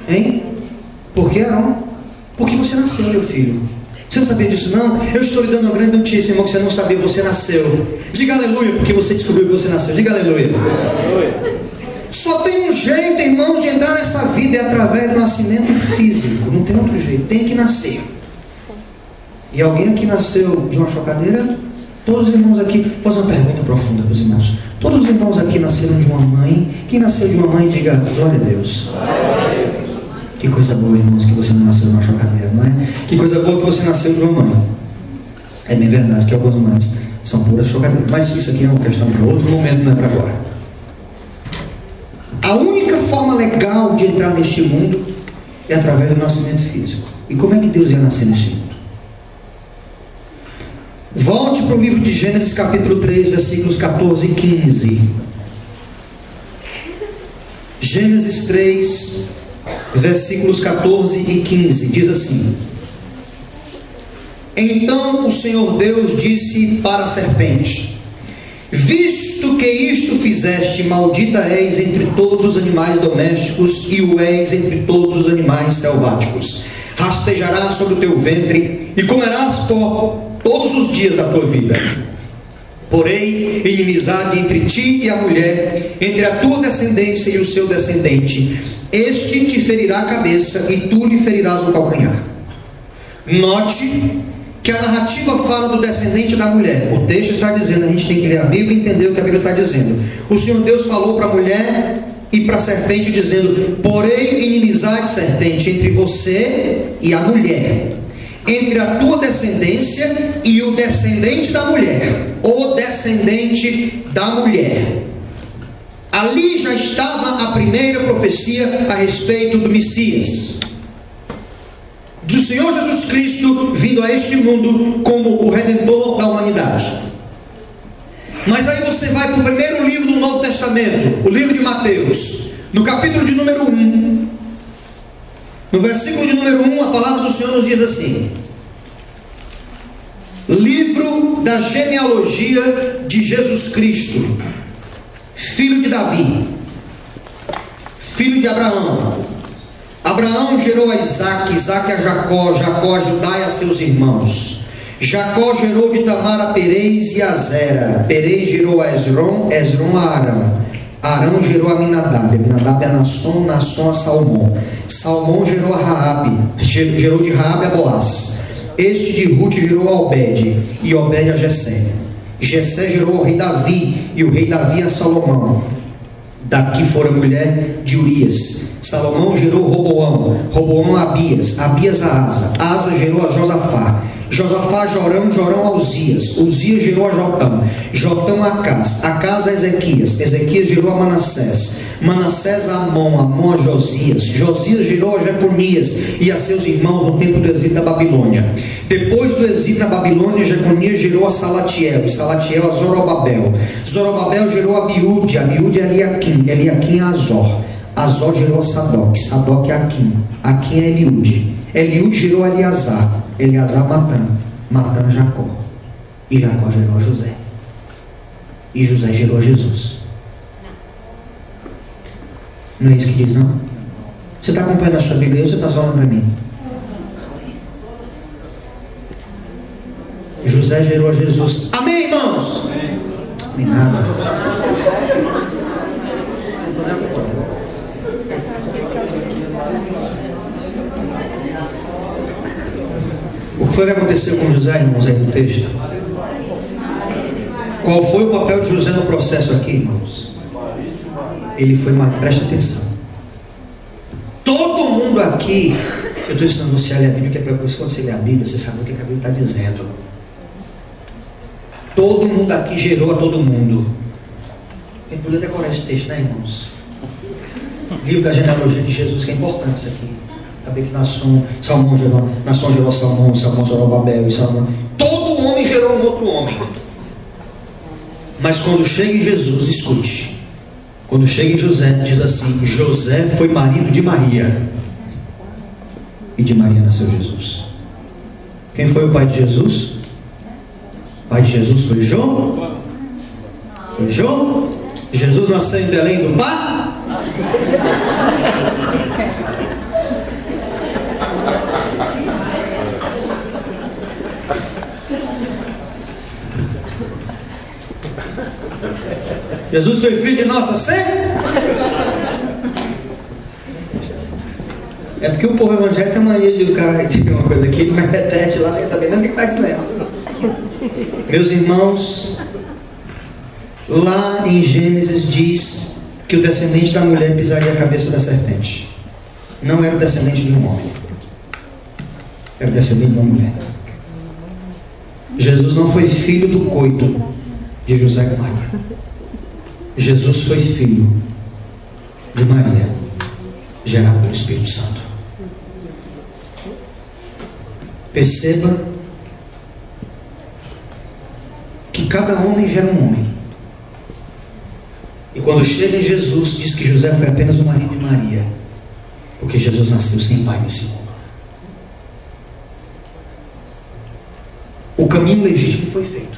Hein? Por que, Arão? Porque você nasceu, meu filho. Você não sabia disso, não? Eu estou lhe dando uma grande notícia, irmão, que você não sabia, você nasceu. Diga aleluia, porque você descobriu que você nasceu. Diga aleluia. Aleluia. Só tem um jeito, irmão, de entrar nessa vida, é através do nascimento físico. Não tem outro jeito, tem que nascer. E alguém aqui nasceu de uma chocadeira? Todos os irmãos aqui, vou fazer uma pergunta profunda para os irmãos. Todos os irmãos aqui nasceram de uma mãe? Quem nasceu de uma mãe, diga glória a Deus. Que coisa boa, irmãos, que você não nasceu de uma chocadeira, não é? Que coisa boa que você nasceu de uma mãe. É bem verdade que algumas mães são puras chocadeiras. Mas isso aqui é uma questão para outro momento, não é para agora. A única forma legal de entrar neste mundo é através do nascimento físico. E como é que Deus ia nascer neste mundo? Volte para o livro de Gênesis capítulo 3, versículos 14 e 15. Gênesis 3, versículos 14 e 15, diz assim: Então o Senhor Deus disse para a serpente: Visto que isto fizeste, maldita és entre todos os animais domésticos e o és entre todos os animais selváticos. Rastejarás sobre o teu ventre e comerás pó todos os dias da tua vida. Porém, inimizade entre ti e a mulher, entre a tua descendência e o seu descendente. Este te ferirá a cabeça e tu lhe ferirás o calcanhar. Note que a narrativa fala do descendente da mulher. O texto está dizendo, a gente tem que ler a Bíblia e entender o que a Bíblia está dizendo. O Senhor Deus falou para a mulher e para a serpente dizendo: porém, inimizade, serpente, entre você e a mulher, entre a tua descendência e o descendente da mulher. O descendente da mulher. Ali já estava a primeira profecia a respeito do Messias, do Senhor Jesus Cristo vindo a este mundo como o Redentor da humanidade. Mas aí você vai para o primeiro livro do Novo Testamento, o livro de Mateus, no capítulo de número 1, no versículo de número 1, a palavra do Senhor nos diz assim: livro da genealogia de Jesus Cristo, filho de Davi, filho de Abraão. Abraão gerou a Isaque, Isaque a Jacó, Jacó a Judá e a seus irmãos. Jacó gerou de Tamar a Perez e a Zera. Perez gerou a Esrom, Esrom a Arão. Arão gerou a Aminadab, Aminadab a Nasson, Nasson a Salmão. Salmão gerou a Raabe, gerou de Raabe a Boaz. Este de Ruth gerou a Obed, e Obed a Jessé. Jessé gerou ao rei Davi, e o rei Davi a Salomão. Daqui fora mulher de Urias. Salomão gerou Roboão, Roboão a Abias, Abias a Asa. Asa gerou a Josafá. Josafá a Jorão, Jorão a Uzias. Uzias gerou a Jotão, Jotão a Acás, Acás a Ezequias. Ezequias gerou a Manassés, Manassés a Amon, Amon a Josias. Josias gerou a Jeconias e a seus irmãos no tempo do exílio da Babilônia. Depois do exílio na Babilônia, Jeconias gerou a Salatiel, e Salatiel a Zorobabel. Zorobabel gerou a Abiúde, Abiúde a Eliaquim, Eliaquim a Azor. Azor gerou a Sadoc, Sadoc a Aquim, Aquim a Eliúde. Eliúde gerou a Eleazar, Eleazar a Matã, Matã a Jacó, e Jacó gerou a José, e José gerou a Jesus. Não é isso que diz, não? Você está acompanhando a sua Bíblia ou você está só olhando para mim? José gerou a Jesus. Amém, irmãos? Amém, nada. O que foi que aconteceu com José, irmãos, aí no texto? Qual foi o papel de José no processo aqui, irmãos? Ele foi marido. Presta atenção. Todo mundo aqui, eu estou ensinando você a ler a Bíblia, que é para quando você lê a Bíblia, você sabe o que a Bíblia está dizendo. Todo mundo aqui gerou a todo mundo. A gente podia decorar esse texto, né, irmãos? Livro da genealogia de Jesus, que é importante isso aqui. Saber que Salmão gerou Salmão, Salmão gerou Babel, e Salmão. Todo homem gerou um outro homem. Mas quando chega em Jesus, escute. Quando chega em José, diz assim: José foi marido de Maria, e de Maria nasceu Jesus. Quem foi o pai de Jesus? O pai de Jesus foi João? Foi João? Jesus nasceu em Belém do Pará? Jesus foi filho de nossa Senhora? É porque o povo evangélico tem mania de o cara dizer uma coisa aqui, mas repete lá sem saber nem o que está dizendo. Meus irmãos, lá em Gênesis diz que o descendente da mulher pisaria a cabeça da serpente. Não era o descendente de um homem, era o descendente de uma mulher. Jesus não foi filho do coito de José e Maria. Jesus foi filho de Maria, gerado pelo Espírito Santo. Perceba que cada homem gera um homem. E quando chega em Jesus, diz que José foi apenas o marido de Maria, porque Jesus nasceu sem pai nesse mundo. O caminho legítimo foi feito.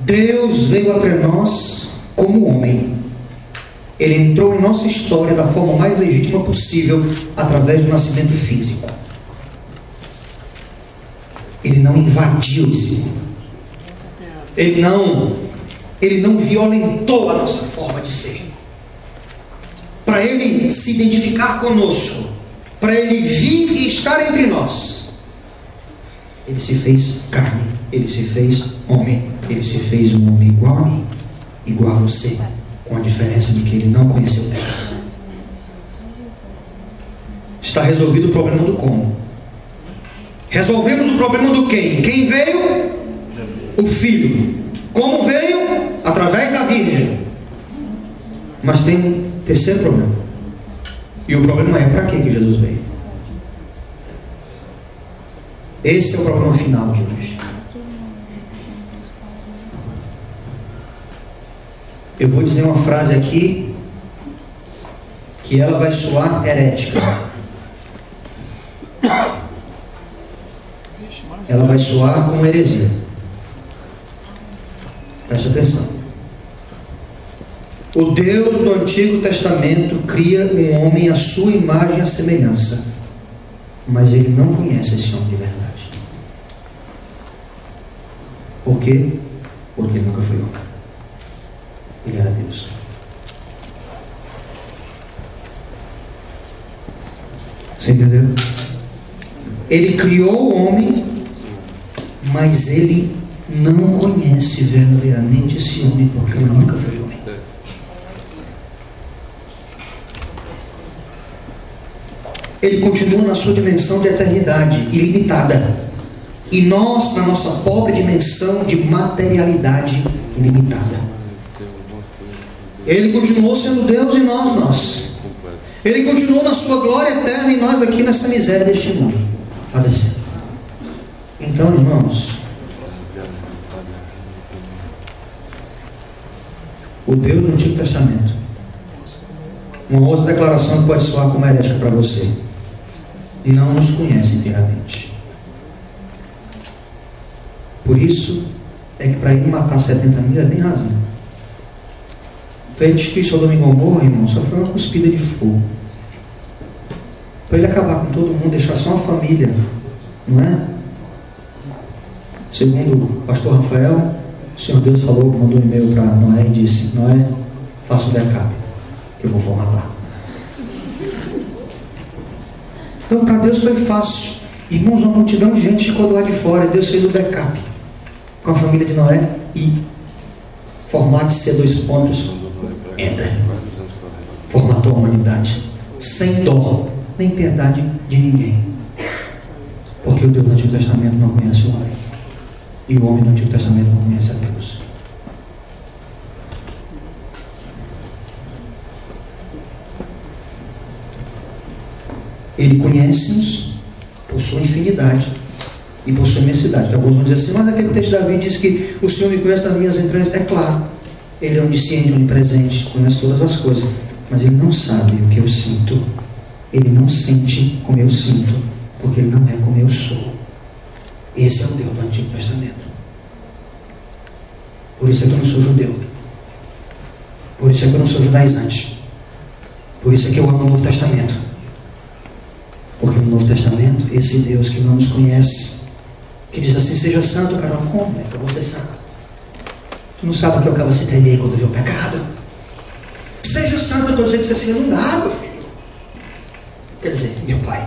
Deus veio até nós como homem. Ele entrou em nossa história da forma mais legítima possível, através do nascimento físico. Ele não invadiu esse mundo. Ele não violentou a nossa forma de ser. Para ele se identificar conosco, para ele vir e estar entre nós, ele se fez carne, ele se fez homem, ele se fez um homem igual a mim, igual a você, com a diferença de que ele não conheceu o pecado. Está resolvido o problema do como. Resolvemos o problema do quem. Quem veio? O Filho. Como veio? Através da Virgem. Mas tem um terceiro problema. E o problema é: para que Jesus veio? Esse é o problema final de hoje. Eu vou dizer uma frase aqui que ela vai soar herética. Ela vai soar como heresia. Preste atenção. O Deus do Antigo Testamento cria um homem à sua imagem e à semelhança, mas ele não conhece esse homem de verdade. Por quê? Porque ele nunca foi homem. Ele era Deus. Você entendeu? Ele criou o homem, mas ele não conhece verdadeiramente esse homem, porque ele nunca foi homem. Ele continua na sua dimensão de eternidade ilimitada. E nós, na nossa pobre dimensão de materialidade ilimitada. Ele continuou sendo Deus e nós. Ele continuou na sua glória eterna e nós aqui nessa miséria deste mundo. Está descendo. Então, irmãos, o Deus do Antigo Testamento, uma outra declaração que pode soar como herética para você, não nos conhece inteiramente. Por isso é que para ele matar 70 mil é bem razão. Para ele destruir Sodoma e Gomorra, irmão, só foi uma cuspida de fogo. Para ele acabar com todo mundo, deixar só uma família, não é? Segundo o pastor Rafael, o Senhor Deus falou, mandou um e-mail para Noé e disse: Noé, faça um backup, que eu vou formatar. Então para Deus foi fácil. Irmãos, uma multidão de gente ficou do lado de fora. Deus fez o backup com a família de Noé e formate C2 pontos, enter. Formatou a humanidade sem dó nem piedade de ninguém, porque o Deus do Antigo Testamento não conhece o homem e o homem do Antigo Testamento não conhece a Deus. Ele conhece-nos por sua infinidade e por sua imensidade. Que alguns vão dizer assim: mas aquele texto de Davi diz que o Senhor me conhece das minhas entranhas. É claro, ele é onisciente, onipresente, conhece todas as coisas, mas ele não sabe o que eu sinto. Ele não sente como eu sinto, porque ele não é como eu sou. Esse é o Deus do Antigo Testamento. Por isso é que eu não sou judeu. Por isso é que eu não sou judaizante. Por isso é que eu amo o Novo Testamento. Porque no Novo Testamento, esse Deus que não nos conhece, que diz assim: seja santo, Carol. Como é que eu vou ser santo? Tu não sabe que eu acabo de se tremer quando vê o pecado? Seja santo, eu estou dizendo que você seja, não dá, meu filho. Quer dizer, meu pai.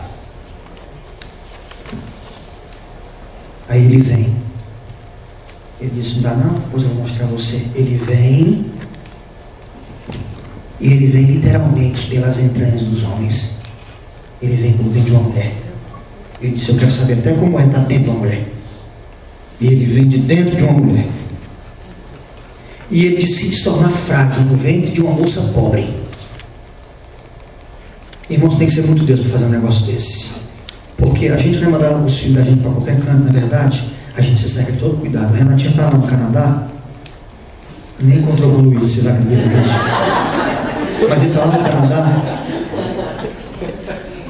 Aí ele vem. Ele diz: não dá não? Pois eu vou mostrar a você. Ele vem. E ele vem literalmente pelas entranhas dos homens. Ele vem por dentro de uma mulher. Ele disse: eu quero saber até como é estar dentro de uma mulher. E ele vem de dentro de uma mulher. E ele decide se tornar frágil no ventre de uma moça pobre. Irmãos, tem que ser muito Deus para fazer um negócio desse. Porque a gente vai mandar os filhos da gente para qualquer canto, na verdade. A gente se segue de todo cuidado. O Renatinho está lá no Canadá, nem encontrou com o Luiz, vocês acreditam nisso? Mas ele está lá no Canadá.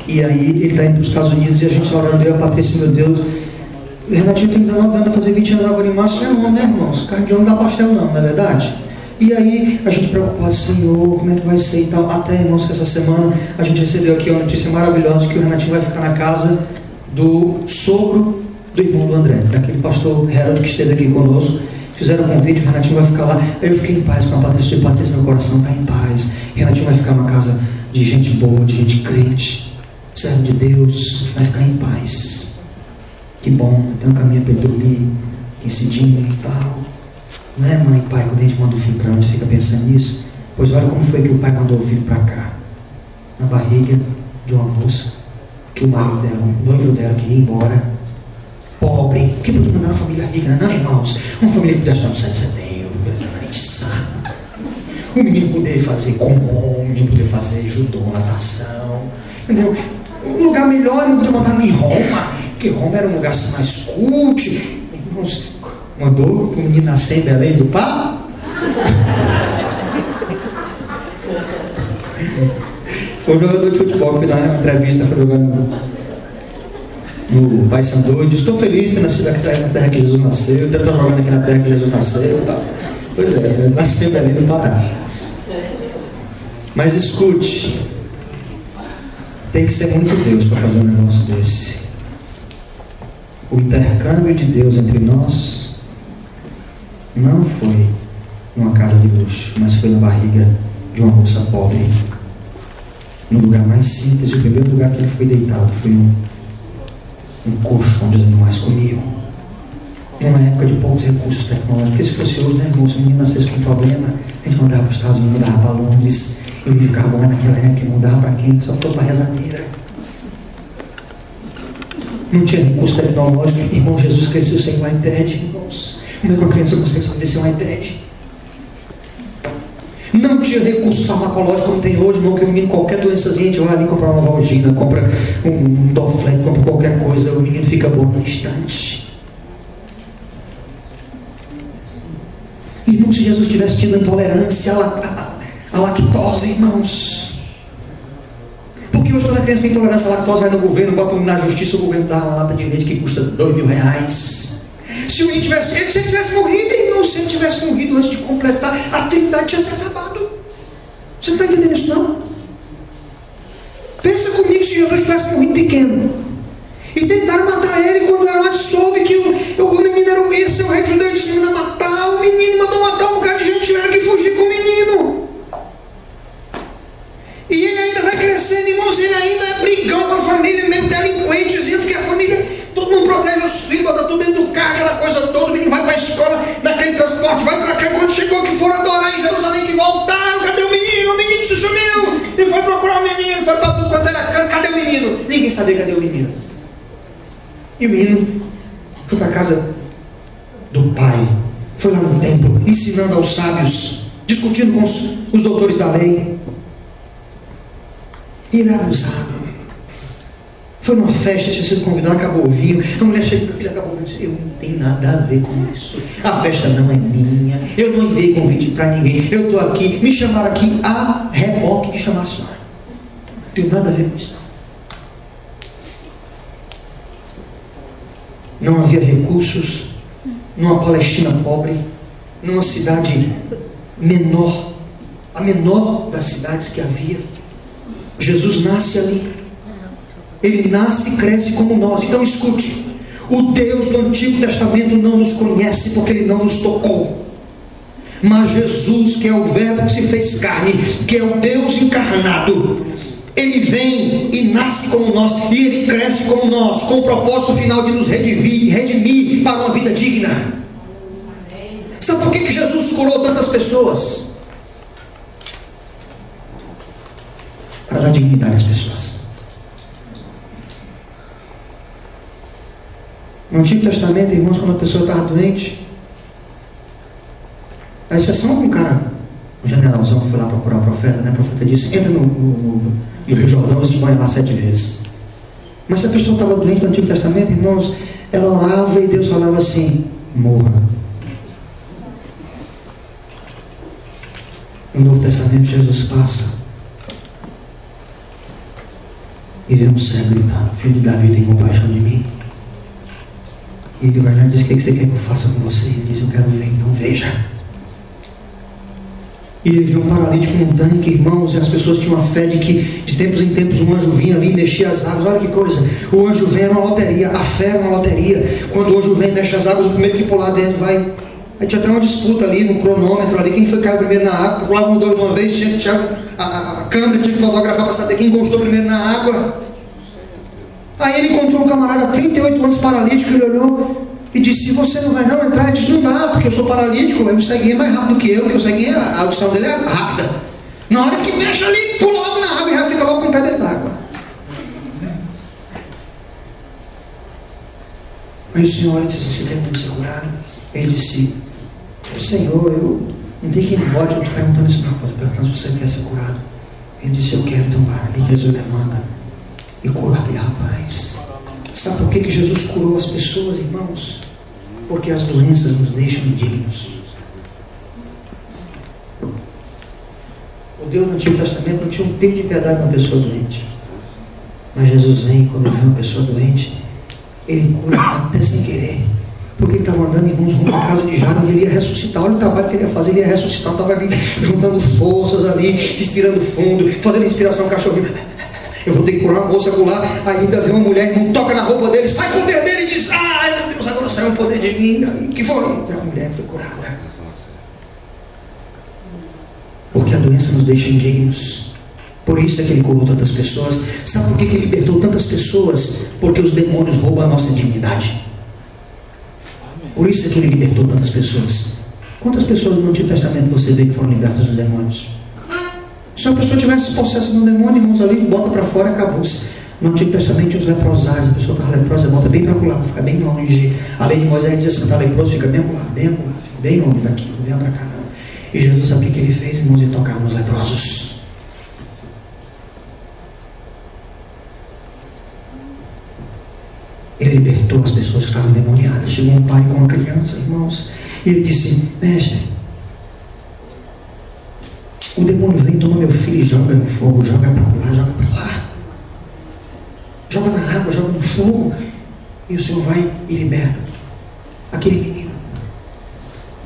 E aí ele está indo para os Estados Unidos e a gente orando, eu e a Patrícia, meu Deus. O Renatinho tem 19 anos, vai fazer 20 anos agora em março. Não é homem, né, irmãos? Carne de homem não dá pastel não, não é verdade? E aí a gente preocupado: Senhor, como é que vai ser e tal. Até, irmãos, que essa semana a gente recebeu aqui uma notícia maravilhosa, que o Renatinho vai ficar na casa do sogro do irmão do André, daquele pastor Harold que esteve aqui conosco. Fizeram um convite, o Renatinho vai ficar lá. Aí eu fiquei em paz com a Patrícia. Patrícia, meu coração está em paz. O Renatinho vai ficar numa casa de gente boa, de gente crente, servo de Deus, vai ficar em paz. Que bom, tem um caminho para ele dormir, aquecidinho e tal. Não é, mãe e pai, quando a gente manda o filho para onde fica pensando nisso? Pois olha como foi que o pai mandou o filho para cá. Na barriga de uma moça, que o marido dela, o noivo dela, queria ir embora. Pobre. Por que não mandar uma família rica? Não, irmãos. Uma família que pudesse estar no 7 de setembro, o menino poder fazer comum, o menino poder fazer judô, natação. Entendeu? Um lugar melhor, não podia mandar em Roma, porque Roma era um lugar assim, mais cult. Irmãos, mandou o menino nascer em Belém do Pá? Foi um jogador de futebol que na entrevista foi jogando no Paysandu e disse: estou feliz de ter nascido aqui na terra que Jesus nasceu, eu estou jogando aqui na terra que Jesus nasceu e tal. Pois é, mas nasceu em Belém do Pará. Mas escute, tem que ser muito Deus para fazer um negócio desse. O intercâmbio de Deus entre nós não foi numa casa de luxo, mas foi na barriga de uma moça pobre, no lugar mais simples. O primeiro lugar que ele foi deitado foi um colchão onde os animais comiam, numa época de poucos recursos tecnológicos. Porque se fosse hoje, né, irmão, se o menino nascesse com problema, a gente mandava para os Estados Unidos, mandava para Londres, e o menino ficava bom, mas naquela época mandava para quem? Só fosse uma rezadeira. Não tinha recurso tecnológico. Irmão, Jesus cresceu sem um iPad, irmãos. Como é que uma criança consegue sobreviver sem um iPad? Não tinha recurso farmacológico como tem hoje, irmão, que o menino, qualquer doençazinha, a gente vai ali comprar uma Valgina, compra um Dorflex, compra qualquer coisa, o menino fica bom no instante. Irmão, se Jesus tivesse tido intolerância à lactose, irmãos. Porque hoje quando a criança tem intolerância à lactose, vai no governo, bota na justiça, o governo dá uma lata de leite que custa R$2.000. Se o menino tivesse, se ele tivesse morrido, irmão, se ele tivesse morrido antes de completar, a trindade tinha se acabado. Você não está entendendo isso, não? Pensa comigo se Jesus tivesse morrido pequeno. E tentaram matar ele quando Herodes soube que o menino era o Messias, o rei judeu disse que ia matar. O menino mandou matar um bocado de gente, tiveram que fugir com o menino. E ele ainda vai crescendo, irmãos, ele ainda é brigão com a família, mesmo delinquentezinho, porque a família, todo mundo protege os filhos, bota tudo dentro do carro, aquela coisa toda, o menino vai para a escola, naquele transporte, vai para cá, quando chegou que foram adorar em Jerusalém, que voltaram, cadê o menino? O menino se sumiu, e foi procurar o menino, foi para tudo quanto era canto, cadê o menino? Ninguém sabia cadê o menino. E o menino foi para a casa do pai, foi lá no templo, ensinando aos sábios, discutindo com os doutores da lei. E ele era abusado. Foi numa festa, tinha sido convidado, acabou o vinho. A mulher chega, filho, acabou o vinho. Eu não tenho nada a ver com isso. A festa não é minha. Eu não enviei convite para ninguém. Eu estou aqui, me chamaram aqui a reboque de chamar a senhora. Não tenho nada a ver com isso. Não havia recursos, numa Palestina pobre, numa cidade menor, a menor das cidades que havia. Jesus nasce ali. Ele nasce e cresce como nós. Então escute, o Deus do Antigo Testamento não nos conhece porque Ele não nos tocou. Mas Jesus, que é o Verbo que se fez carne, que é o Deus encarnado, Ele vem e nasce como nós, e Ele cresce como nós, com o propósito final de nos redimir para uma vida digna. Sabe por que Jesus curou tantas pessoas? Para dar dignidade às pessoas. No Antigo Testamento, irmãos, quando a pessoa estava doente, a exceção com um cara, um generalzão que foi lá procurar o profeta, né? O profeta disse, entra no Rio Jordão e se banha lá 7 vezes. Mas se a pessoa estava doente no Antigo Testamento, irmãos, ela orava e Deus falava assim, morra. No Novo Testamento, Jesus passa e vê um cego gritando, filho de Davi, tem compaixão de mim. E ele vai lá e diz, o que você quer que eu faça com você? Ele diz, eu quero ver, então veja. E ele viu um paralítico num tanque, irmãos, e as pessoas tinham a fé de que de tempos em tempos um anjo vinha ali e mexia as águas. Olha que coisa, o anjo vem, era uma loteria, a fé era uma loteria. Quando o anjo vem e mexe as águas, o primeiro que pular dentro vai. Aí tinha até uma disputa ali no cronômetro ali, quem foi que caiu primeiro na água, pulavam dois de uma vez, a câmera tinha que fotografar para saber quem encostou primeiro na água. Aí ele encontrou um camarada 38 anos paralítico, ele olhou e disse, você não vai não entrar? Ele disse, não dá, porque eu sou paralítico, o ceguinho é mais rápido que eu, porque o ceguinho, a audição dele é rápida. Na hora que mexe ali, pula logo na água e já fica logo com o pé dentro d'água. Aí o senhor disse assim, você quer me segurar? Ele disse, Senhor, eu não tenho quem pode, eu estou perguntando isso, não, pode perguntar se você quer ser curado. Ele disse, eu quero, então vai. E Jesus levanta e curou aquele rapaz. Sabe por que Jesus curou as pessoas, irmãos? Porque as doenças nos deixam indignos. O Deus do Antigo Testamento não tinha um pico de piedade com uma pessoa doente. Mas Jesus vem, quando ele vê uma pessoa doente, ele cura até sem querer. Porque ele estava andando, irmãos, rumo à casa de Jairo, onde ele ia ressuscitar. Olha o trabalho que ele ia fazer, ele ia ressuscitar. Estava ali juntando forças ali, respirando fundo, fazendo inspiração cachorrinho. Eu vou ter que curar uma moça lá. Ainda vê uma mulher, não toca na roupa dele, sai com o dedo dele e diz, ai meu Deus, agora saiu sai um poder de mim. O que foi? A mulher foi curada. Porque a doença nos deixa indignos. Por isso é que ele curou tantas pessoas. Sabe por que ele libertou tantas pessoas? Porque os demônios roubam a nossa dignidade. Por isso é que ele libertou tantas pessoas. Quantas pessoas no Antigo Testamento você vê que foram libertas dos demônios? Se uma pessoa tivesse possesso de um demônio, irmãos, ali, bota para fora, acabou-se. No Antigo Testamento tinha os leprosários. A pessoa estava leprosa, bota bem para lá, para ficar bem longe. A lei de Moisés diz assim: está leproso, fica bem acolá, fica bem longe daqui, não venha para cá não. E Jesus sabe o que ele fez, irmãos? Ele tocava nos leprosos. Ele libertou as pessoas que estavam endemoniadas. Chegou um pai com uma criança, irmãos, e ele disse: mestre, o demônio vem, toma meu filho e joga no fogo, joga para lá, joga para lá, joga na água, joga no fogo, e o Senhor vai e liberta aquele menino.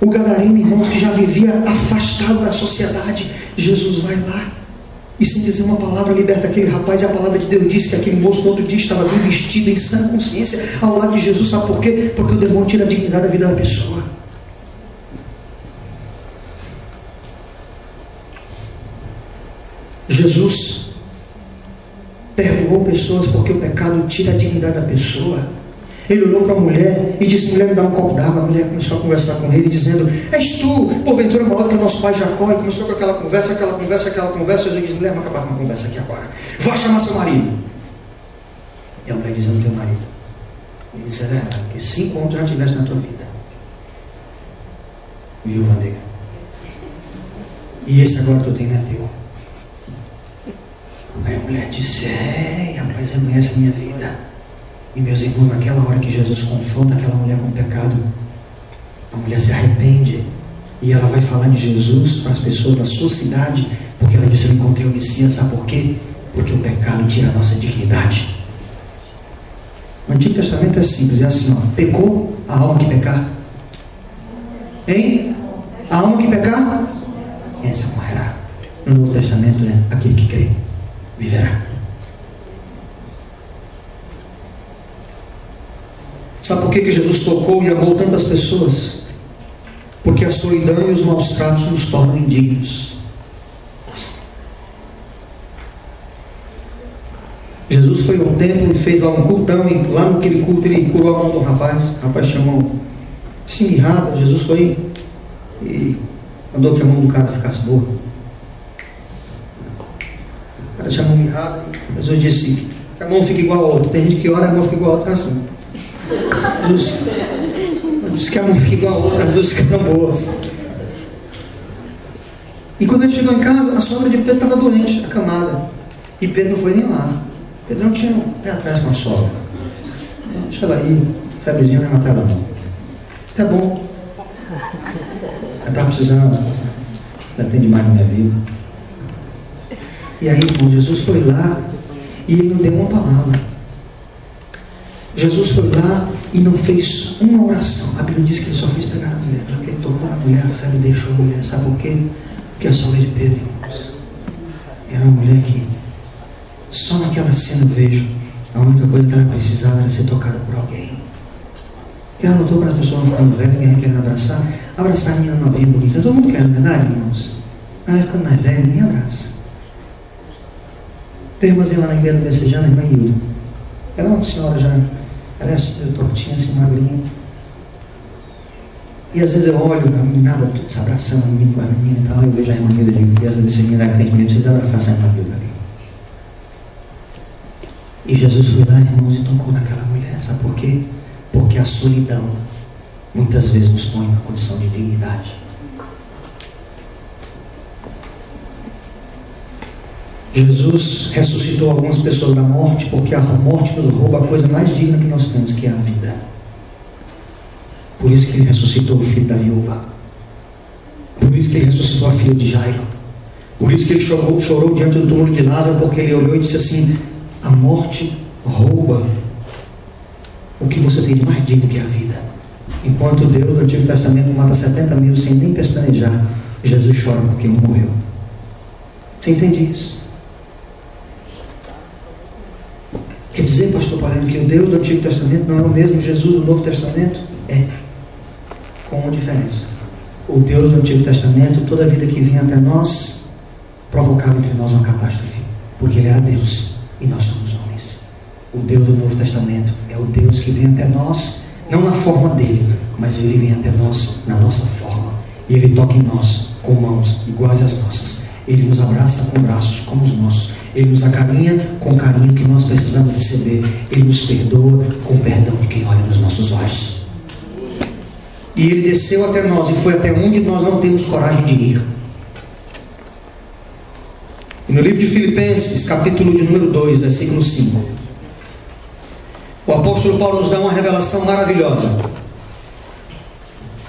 O gadareno, irmãos, que já vivia afastado da sociedade, Jesus vai lá e, sem dizer uma palavra, liberta aquele rapaz. E a palavra de Deus diz que aquele moço no outro dia estava bem vestido, em sã consciência, ao lado de Jesus. Sabe por quê? Porque o demônio tira a dignidade da vida da pessoa. Jesus perdoou pessoas porque o pecado tira a dignidade da pessoa. Ele olhou para a mulher e disse: mulher, me dá um copo d'água. A mulher começou a conversar com ele, dizendo: és tu, porventura, maior que o nosso pai Jacó? E começou com aquela conversa. Jesus disse: mulher, vamos acabar com a conversa aqui agora. Vá chamar seu marido. E a mulher diz: eu não tenho marido. Ele disse: é verdade, porque 5 anos já tiveste na tua vida. Viúva negra. E esse agora que tu tem não é teu. Aí a mulher disse: rapaz, eu conheço a minha vida. E meus irmãos, naquela hora que Jesus confronta aquela mulher com o pecado, a mulher se arrepende e ela vai falar de Jesus para as pessoas da sua cidade, porque ela disse: eu encontrei o Messias. Sabe por quê? Porque o pecado tira a nossa dignidade. O Antigo Testamento é simples, é assim, ó: pecou, a alma que pecar. Hein? A alma que pecar, essa morrerá. No Novo Testamento é: aquele que crê viverá. Sabe por que Jesus tocou e amou tantas pessoas? Porque a solidão e os maus tratos nos tornam indignos. Jesus foi ao templo e fez lá um cultão, e lá naquele culto ele curou a mão do rapaz. O rapaz chamou se mirrada. Jesus foi e mandou que a mão do cara ficasse boa. O cara chamou mirrada e Jesus disse que a mão fica igual a outra. Tem gente que ora, a mão fica igual a outra, assim. Disse que a mão fica igual a outra, as duas ficaram boas. E quando ele chegou em casa, a sogra de Pedro estava doente, acamada. E Pedro não foi nem lá. Pedro não tinha um pé atrás com a sogra. Deixa ela aí, febrezinha vai matar ela não. Tá bom. Ela estava precisando. Ela tem demais na minha vida. E aí, irmão, Jesus foi lá e ele não deu uma palavra. Jesus foi lá e não fez uma oração. A Bíblia diz que ele só fez pegar na mulher. Porque ele tocou na mulher, a fé deixou a mulher. Sabe por quê? Porque a sogra de Pedro, irmãos, era uma mulher que só naquela cena eu vejo a única coisa que ela precisava era ser tocada por alguém. E ela notou para a pessoa ficando velha, ninguém querendo abraçar. Abraçar a menina novinha bonita. Todo mundo quer, não é verdade, irmãos? Ela ficando mais velha, ninguém abraça. Tem uma irmãzinha lá na igreja Messejana, a irmã Hilda. Ela é uma senhora já. Ela é assim, tortinha, assim, magrinha. E às vezes eu olho a meninada, tudo se abraçando, a menina com a menina e tal. Eu vejo a irmã Hilda e digo: às vezes a menina é crente mesmo, vocês abraçar essa irmã Hilda ali. E Jesus foi lá, irmãos, e tocou naquela mulher. Sabe por quê? Porque a solidão muitas vezes nos põe numa condição de dignidade. Jesus ressuscitou algumas pessoas da morte, porque a morte nos rouba a coisa mais digna que nós temos, que é a vida. Por isso que ele ressuscitou o filho da viúva. Por isso que ele ressuscitou a filha de Jairo. Por isso que ele chorou diante do túmulo de Lázaro, porque ele olhou e disse assim: a morte rouba o que você tem de mais digno, que é a vida. Enquanto Deus no Antigo Testamento mata 70 mil sem nem pestanejar, Jesus chora porque um morreu. Você entende isso? Quer dizer, pastor Paulino, que o Deus do Antigo Testamento não é o mesmo Jesus do Novo Testamento? Com uma diferença. O Deus do Antigo Testamento, toda a vida que vinha até nós, provocava entre nós uma catástrofe. Porque Ele era Deus e nós somos homens. O Deus do Novo Testamento é o Deus que vem até nós, não na forma dele, mas Ele vem até nós na nossa forma. E Ele toca em nós com mãos iguais às nossas. Ele nos abraça com braços como os nossos. Ele nos acarinha com o carinho que nós precisamos receber. Ele nos perdoa com o perdão de quem olha nos nossos olhos. E Ele desceu até nós e foi até onde nós não temos coragem de ir. E no livro de Filipenses, capítulo de número 2, versículo 5, o apóstolo Paulo nos dá uma revelação maravilhosa.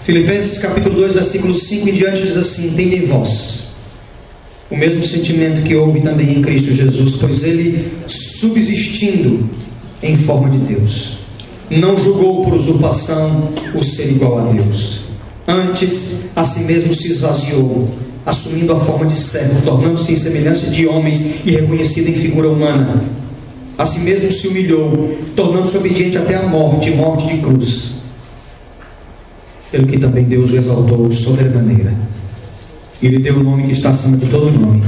Filipenses capítulo 2, versículo 5 em diante diz assim: tende em vós o mesmo sentimento que houve também em Cristo Jesus, pois Ele, subsistindo em forma de Deus, não julgou por usurpação o ser igual a Deus. Antes, a si mesmo se esvaziou, assumindo a forma de servo, tornando-se em semelhança de homens e reconhecido em figura humana. A si mesmo se humilhou, tornando-se obediente até a morte, morte de cruz. Pelo que também Deus o exaltou sobremaneira. E lhe deu o nome que está acima de todo nome,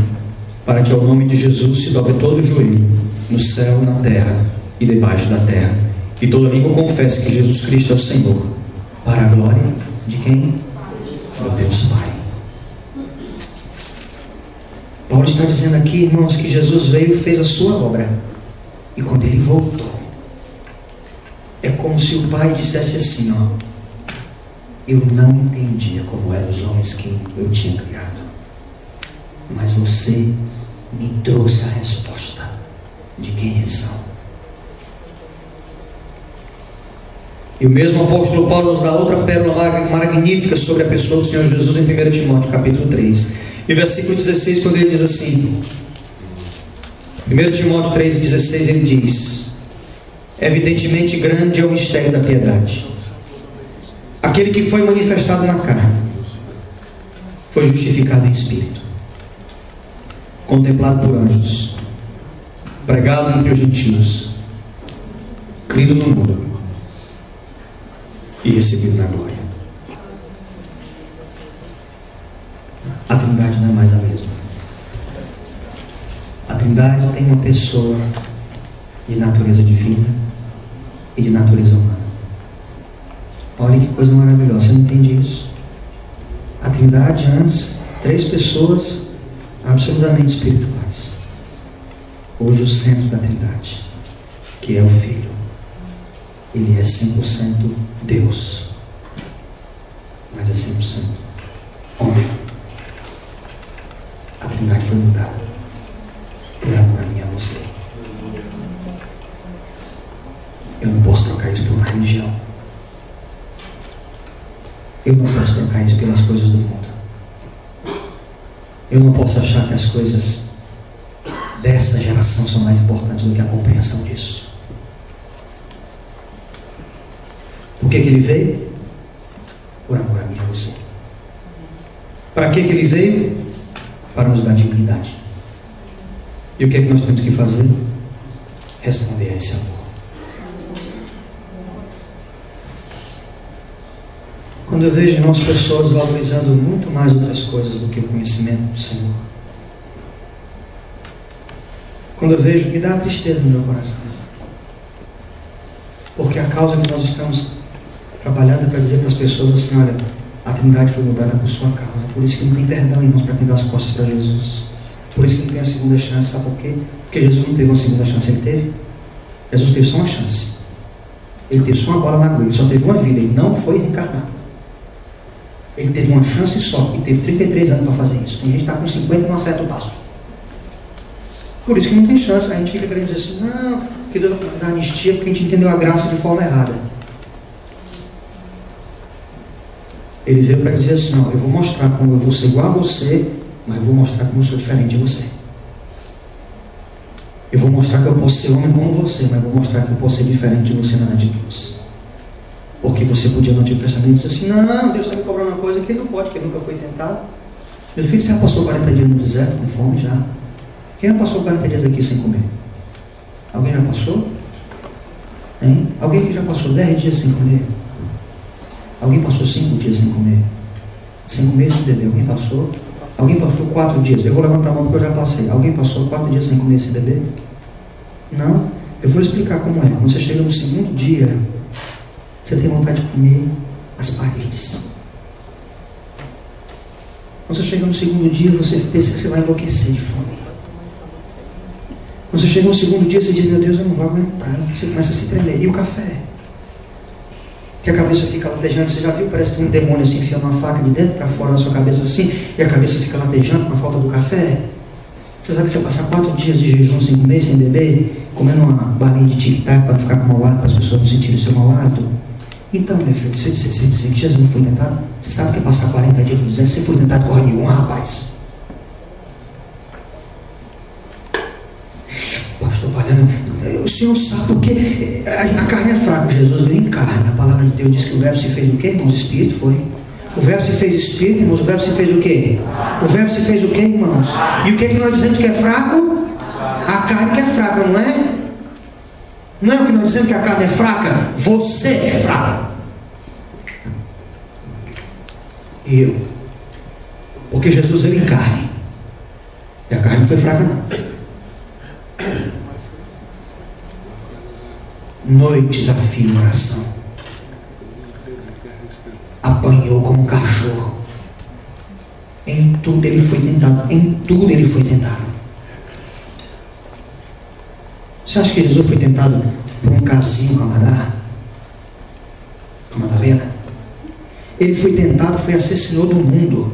para que ao nome de Jesus se dobre todo o joelho, no céu, na terra e debaixo da terra, e toda língua confesse que Jesus Cristo é o Senhor, para a glória de quem? Do Deus Pai. Paulo está dizendo aqui, irmãos, que Jesus veio e fez a sua obra, e quando Ele voltou, é como se o Pai dissesse assim, eu não entendia como eram os homens que eu tinha criado, mas você me trouxe a resposta de quem eles são. E o mesmo apóstolo Paulo nos dá outra pérola magnífica sobre a pessoa do Senhor Jesus em 1 Timóteo capítulo 3 e versículo 16, quando ele diz assim, 1 Timóteo 3,16, ele diz: evidentemente grande é o mistério da piedade. Aquele que foi manifestado na carne foi justificado em espírito, contemplado por anjos, pregado entre os gentios, crido no mundo e recebido na glória. A Trindade não é mais a mesma. A Trindade tem uma pessoa de natureza divina e de natureza humana. Olha que coisa maravilhosa, você não entende isso? A Trindade antes, 3 pessoas absolutamente espirituais. Hoje o centro da Trindade, que é o Filho, Ele é 100% Deus, mas é 100% homem. A Trindade foi mudada por amor a mim e a você. Eu não posso trocar isso por uma religião. Eu não posso trocar isso pelas coisas do mundo. Eu não posso achar que as coisas dessa geração são mais importantes do que a compreensão disso. Por que Ele veio? Por amor a mim e a você. Para que Ele veio? Para nos dar dignidade. E o que é que nós temos que fazer? Responder a esse amor. Quando eu vejo, irmãos, pessoas valorizando muito mais outras coisas do que o conhecimento do Senhor, quando eu vejo, me dá tristeza no meu coração, porque a causa que nós estamos trabalhando é para dizer para as pessoas assim: olha, a Trindade foi mudada por sua causa, por isso que não tem perdão, irmãos, para quem dá as costas para Jesus, por isso que não tem a segunda chance. Sabe por quê? Porque Jesus não teve uma segunda chance. Ele teve? Jesus teve só uma chance. Ele teve só uma bola na agulha, ele só teve uma vida, ele não foi reencarnado. Ele teve uma chance só, e teve 33 anos para fazer isso. Tem gente que está com 50 e não acerta o passo. Por isso que não tem chance. A gente fica querendo dizer assim: não, que Deus vai dar anistia porque a gente entendeu a graça de forma errada. Ele veio para dizer assim: eu vou mostrar como eu vou ser igual a você, mas eu vou mostrar como eu sou diferente de você. Eu vou mostrar que eu posso ser homem como você, mas eu vou mostrar que eu posso ser diferente de você nas atitudes. Porque você podia no Antigo Testamento dizer assim: não, Deus está me cobrando uma coisa que ele não pode, que ele nunca foi tentado. Meu filho, você já passou 40 dias no deserto com fome já? Quem já passou 40 dias aqui sem comer? Alguém já passou? Hein? Alguém que já passou 10 dias sem comer? Alguém passou 5 dias sem comer? Sem comer e sem beber? Alguém passou? Alguém passou 4 dias? Eu vou levantar a mão porque eu já passei. Alguém passou 4 dias sem comer e sem beber? Não? Eu vou explicar como é. Quando você chega no segundo dia, você tem vontade de comer as paredes. Quando você chega no segundo dia, você pensa que você vai enlouquecer de fome. Quando você chega no segundo dia, você diz, meu Deus, eu não vou aguentar. Você começa a se tremer. E o café? Que a cabeça fica latejando. Você já viu? Parece que um demônio assim enfia uma faca de dentro para fora da sua cabeça assim, e a cabeça fica latejando com a falta do café. Você sabe que você passar 4 dias de jejum sem comer, sem beber, comendo uma balinha de tic-tac para ficar com mau hálito, para as pessoas não sentirem o seu mau hálito? Então, meu filho, você disse que Jesus não foi tentado? Você sabe que é passar 40 dias no deserto? Você foi tentado corre nenhum, rapaz. Pastor Valendo, o senhor sabe porque a carne é fraca. Jesus veio em carne. A palavra de Deus diz que o verbo se fez o quê, irmãos? Espírito foi. O verbo se fez espírito, irmãos. O verbo se fez o quê? O verbo se fez o quê, irmãos? E o que nós dizemos que é fraco? A carne que é fraca, não é? Não é o que nós dizemos que a carne é fraca? Você é fraco. E eu. Porque Jesus veio em carne. E a carne não foi fraca, não. Noites a fio em oração. Apanhou como um cachorro. Em tudo ele foi tentado. Em tudo ele foi tentado. Você acha que Jesus foi tentado por um casinho com a Madalena? Ele foi tentado, foi a ser senhor do mundo.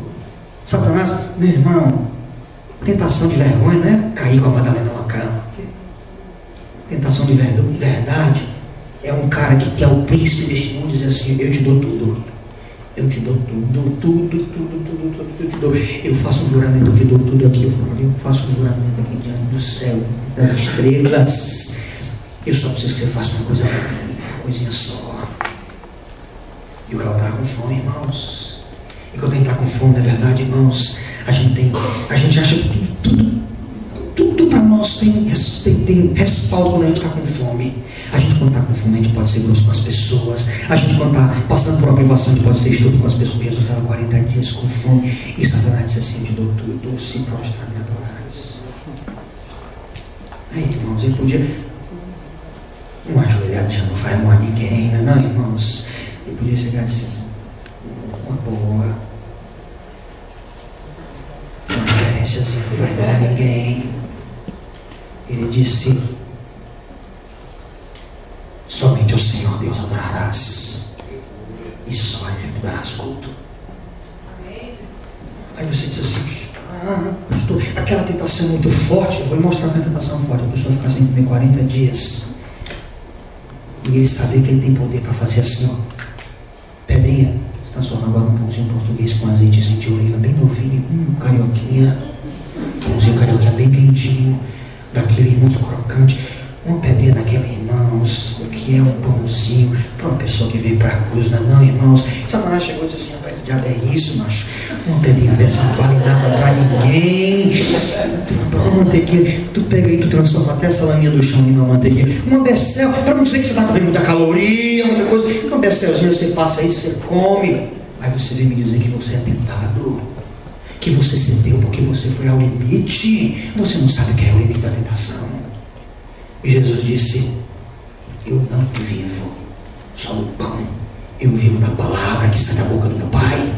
Satanás, meu irmão, tentação de vergonha não é cair com a Madalena numa cama. Tentação de verdade é um cara que é o príncipe deste mundo, dizer assim, eu te dou tudo. Eu te dou tudo, eu te dou. Eu faço um juramento, eu te dou tudo aqui, eu faço um juramento aqui diante do céu, das estrelas. Eu só preciso que você faça uma coisa, uma coisinha só. E o cara está com fome, irmãos. E quando a gente está com fome, na verdade, irmãos, a gente acha que tudo para nós tem respaldo quando a gente está com fome. A gente, quando está com fome, a gente pode ser grosso com as pessoas. A gente, quando está passando por uma privação, a gente pode ser estúpido com as pessoas. Jesus estava 40 dias com fome. E Satanás disse assim, eu te dou tudo, se prostrar me adorares. Aí, irmãos, ele podia... Um ajoelhado já não faz mal a ninguém, não, irmãos. Ele podia chegar assim, uma boa. Uma referênciazinha, não faz mal a ninguém. Ele disse... Somente ao Senhor Deus adorarás, e só a Ele darás culto. Aí você diz assim, pastor, aquela tentação é muito forte. Eu vou lhe mostrar que a tentação é forte. A pessoa ficar sem comer 40 dias, e ele saber que ele tem poder para fazer assim, ó, pedrinha, se transforma agora num pãozinho português com azeitezinho de oliva, bem novinho, carioquinha, pãozinho carioquinha bem quentinho, daquele, irmãos, crocante. Uma pedrinha daquela, irmãos, o que é um pãozinho para uma pessoa que veio para a cruz, não, irmãos. Satanás chegou e disse assim, rapaz, que diabo é isso, macho? Uma pedrinha dessa não vale nada para ninguém. Uma manteiguinha, tu pega aí, tu transforma até essa laminha do chão em uma manteiguinha. Uma becel, para não dizer que você está comendo muita caloria, muita coisa. Uma becelzinha, você passa aí, você come. Aí você vem me dizer que você é tentado, que você cedeu porque você foi ao limite. Você não sabe o que é o limite da tentação. E Jesus disse, eu não vivo só do pão, eu vivo da palavra que sai da boca do meu Pai.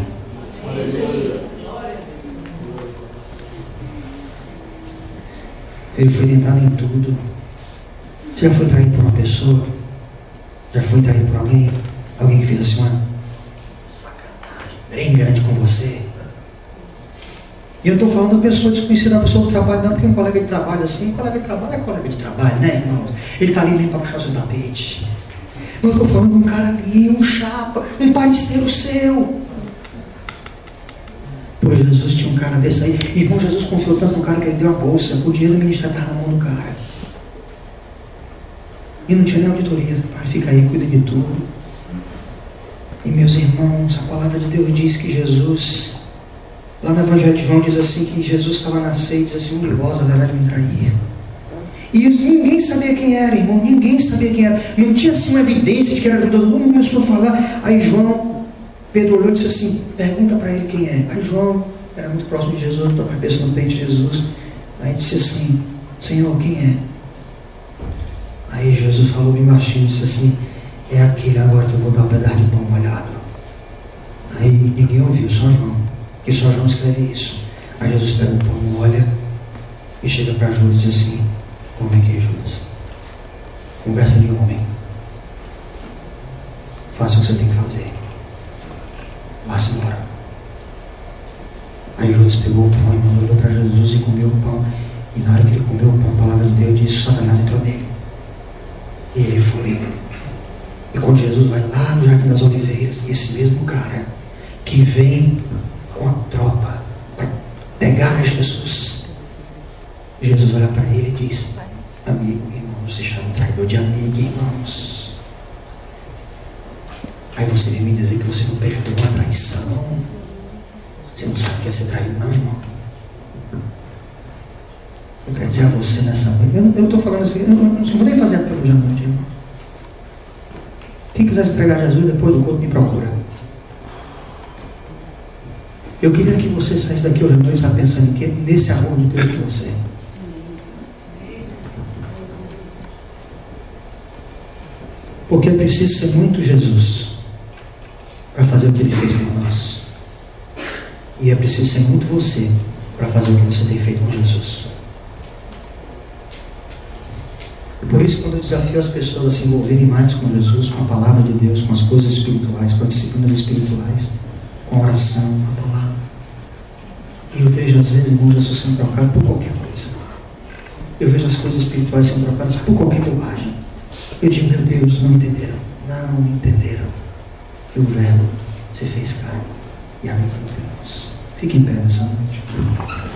Ele foi tentado em tudo. Você já foi traído por uma pessoa? Já foi traído por alguém? Alguém que fez assim uma sacanagem bem grande com você? E eu estou falando da pessoa desconhecida, da pessoa do trabalho, não, porque um colega de trabalho assim, colega de trabalho é colega de trabalho, né, irmão? Ele está ali mesmo para puxar o seu tapete. Eu estou falando de um cara ali, um chapa, um parceiro seu. Pois Jesus tinha um cara desse aí. Irmão, Jesus confiou tanto no cara que ele deu a bolsa, o dinheiro do ministério estava na mão do cara. E não tinha nem auditoria. Pai, fica aí, cuida de tudo. E meus irmãos, a palavra de Deus diz que Jesus... Lá no Evangelho de João diz assim que Jesus estava na ceia e diz assim, um de vós haverá de me trair. E ninguém sabia quem era, irmão, ninguém sabia quem era. Não tinha assim uma evidência de que era. Todo mundo começou a falar. Aí João Pedro olhou e disse assim: pergunta para ele quem é. Aí João era muito próximo de Jesus, tocou a cabeça no peito de Jesus. Aí disse assim: Senhor, quem é? Aí Jesus falou bem baixinho, disse assim: é aquele agora que eu vou dar um pedaço de pão molhado. Aí ninguém ouviu, só João, que só João escreve isso. Aí Jesus pega o pão, olha e chega para Judas e diz assim: come aqui, Judas. Conversa de homem. Faça o que você tem que fazer. Vá-se embora. Aí Judas pegou o pão e mandou para Jesus e comeu o pão. E na hora que ele comeu o pão, a palavra de Deus disse: Satanás entrou nele. E ele foi. E quando Jesus vai lá no Jardim das Oliveiras, esse mesmo cara que vem com a tropa para pegar Jesus, Jesus olha para ele e diz: amigo, irmão, você chama um traidor de amigo, irmãos. Aí você vem me dizer que você não perdoa a traição. Você não sabe o que é ser traído, não, irmão. Eu quero dizer a você nessa noite, eu estou falando assim, eu não vou nem fazer apelo hoje à noite, irmão. Quem quiser se entregar a Jesus depois do culto, me procura. Eu queria que você saísse daqui hoje à noite, está pensando em quê? Nesse amor de Deus por você. Porque é preciso ser muito Jesus para fazer o que Ele fez por nós. E é preciso ser muito você para fazer o que você tem feito com Jesus. Por isso, quando eu desafio as pessoas a se envolverem mais com Jesus, com a palavra de Deus, com as coisas espirituais, com as disciplinas espirituais, com a oração, com a palavra, e eu vejo às vezes irmãos Jesus sendo trocados por qualquer coisa. Eu vejo as coisas espirituais sendo trocadas por qualquer bobagem. Eu digo: meu Deus, não entenderam. Não entenderam que o Verbo se fez carne e habitou entre nós. Fique em pé nessa noite.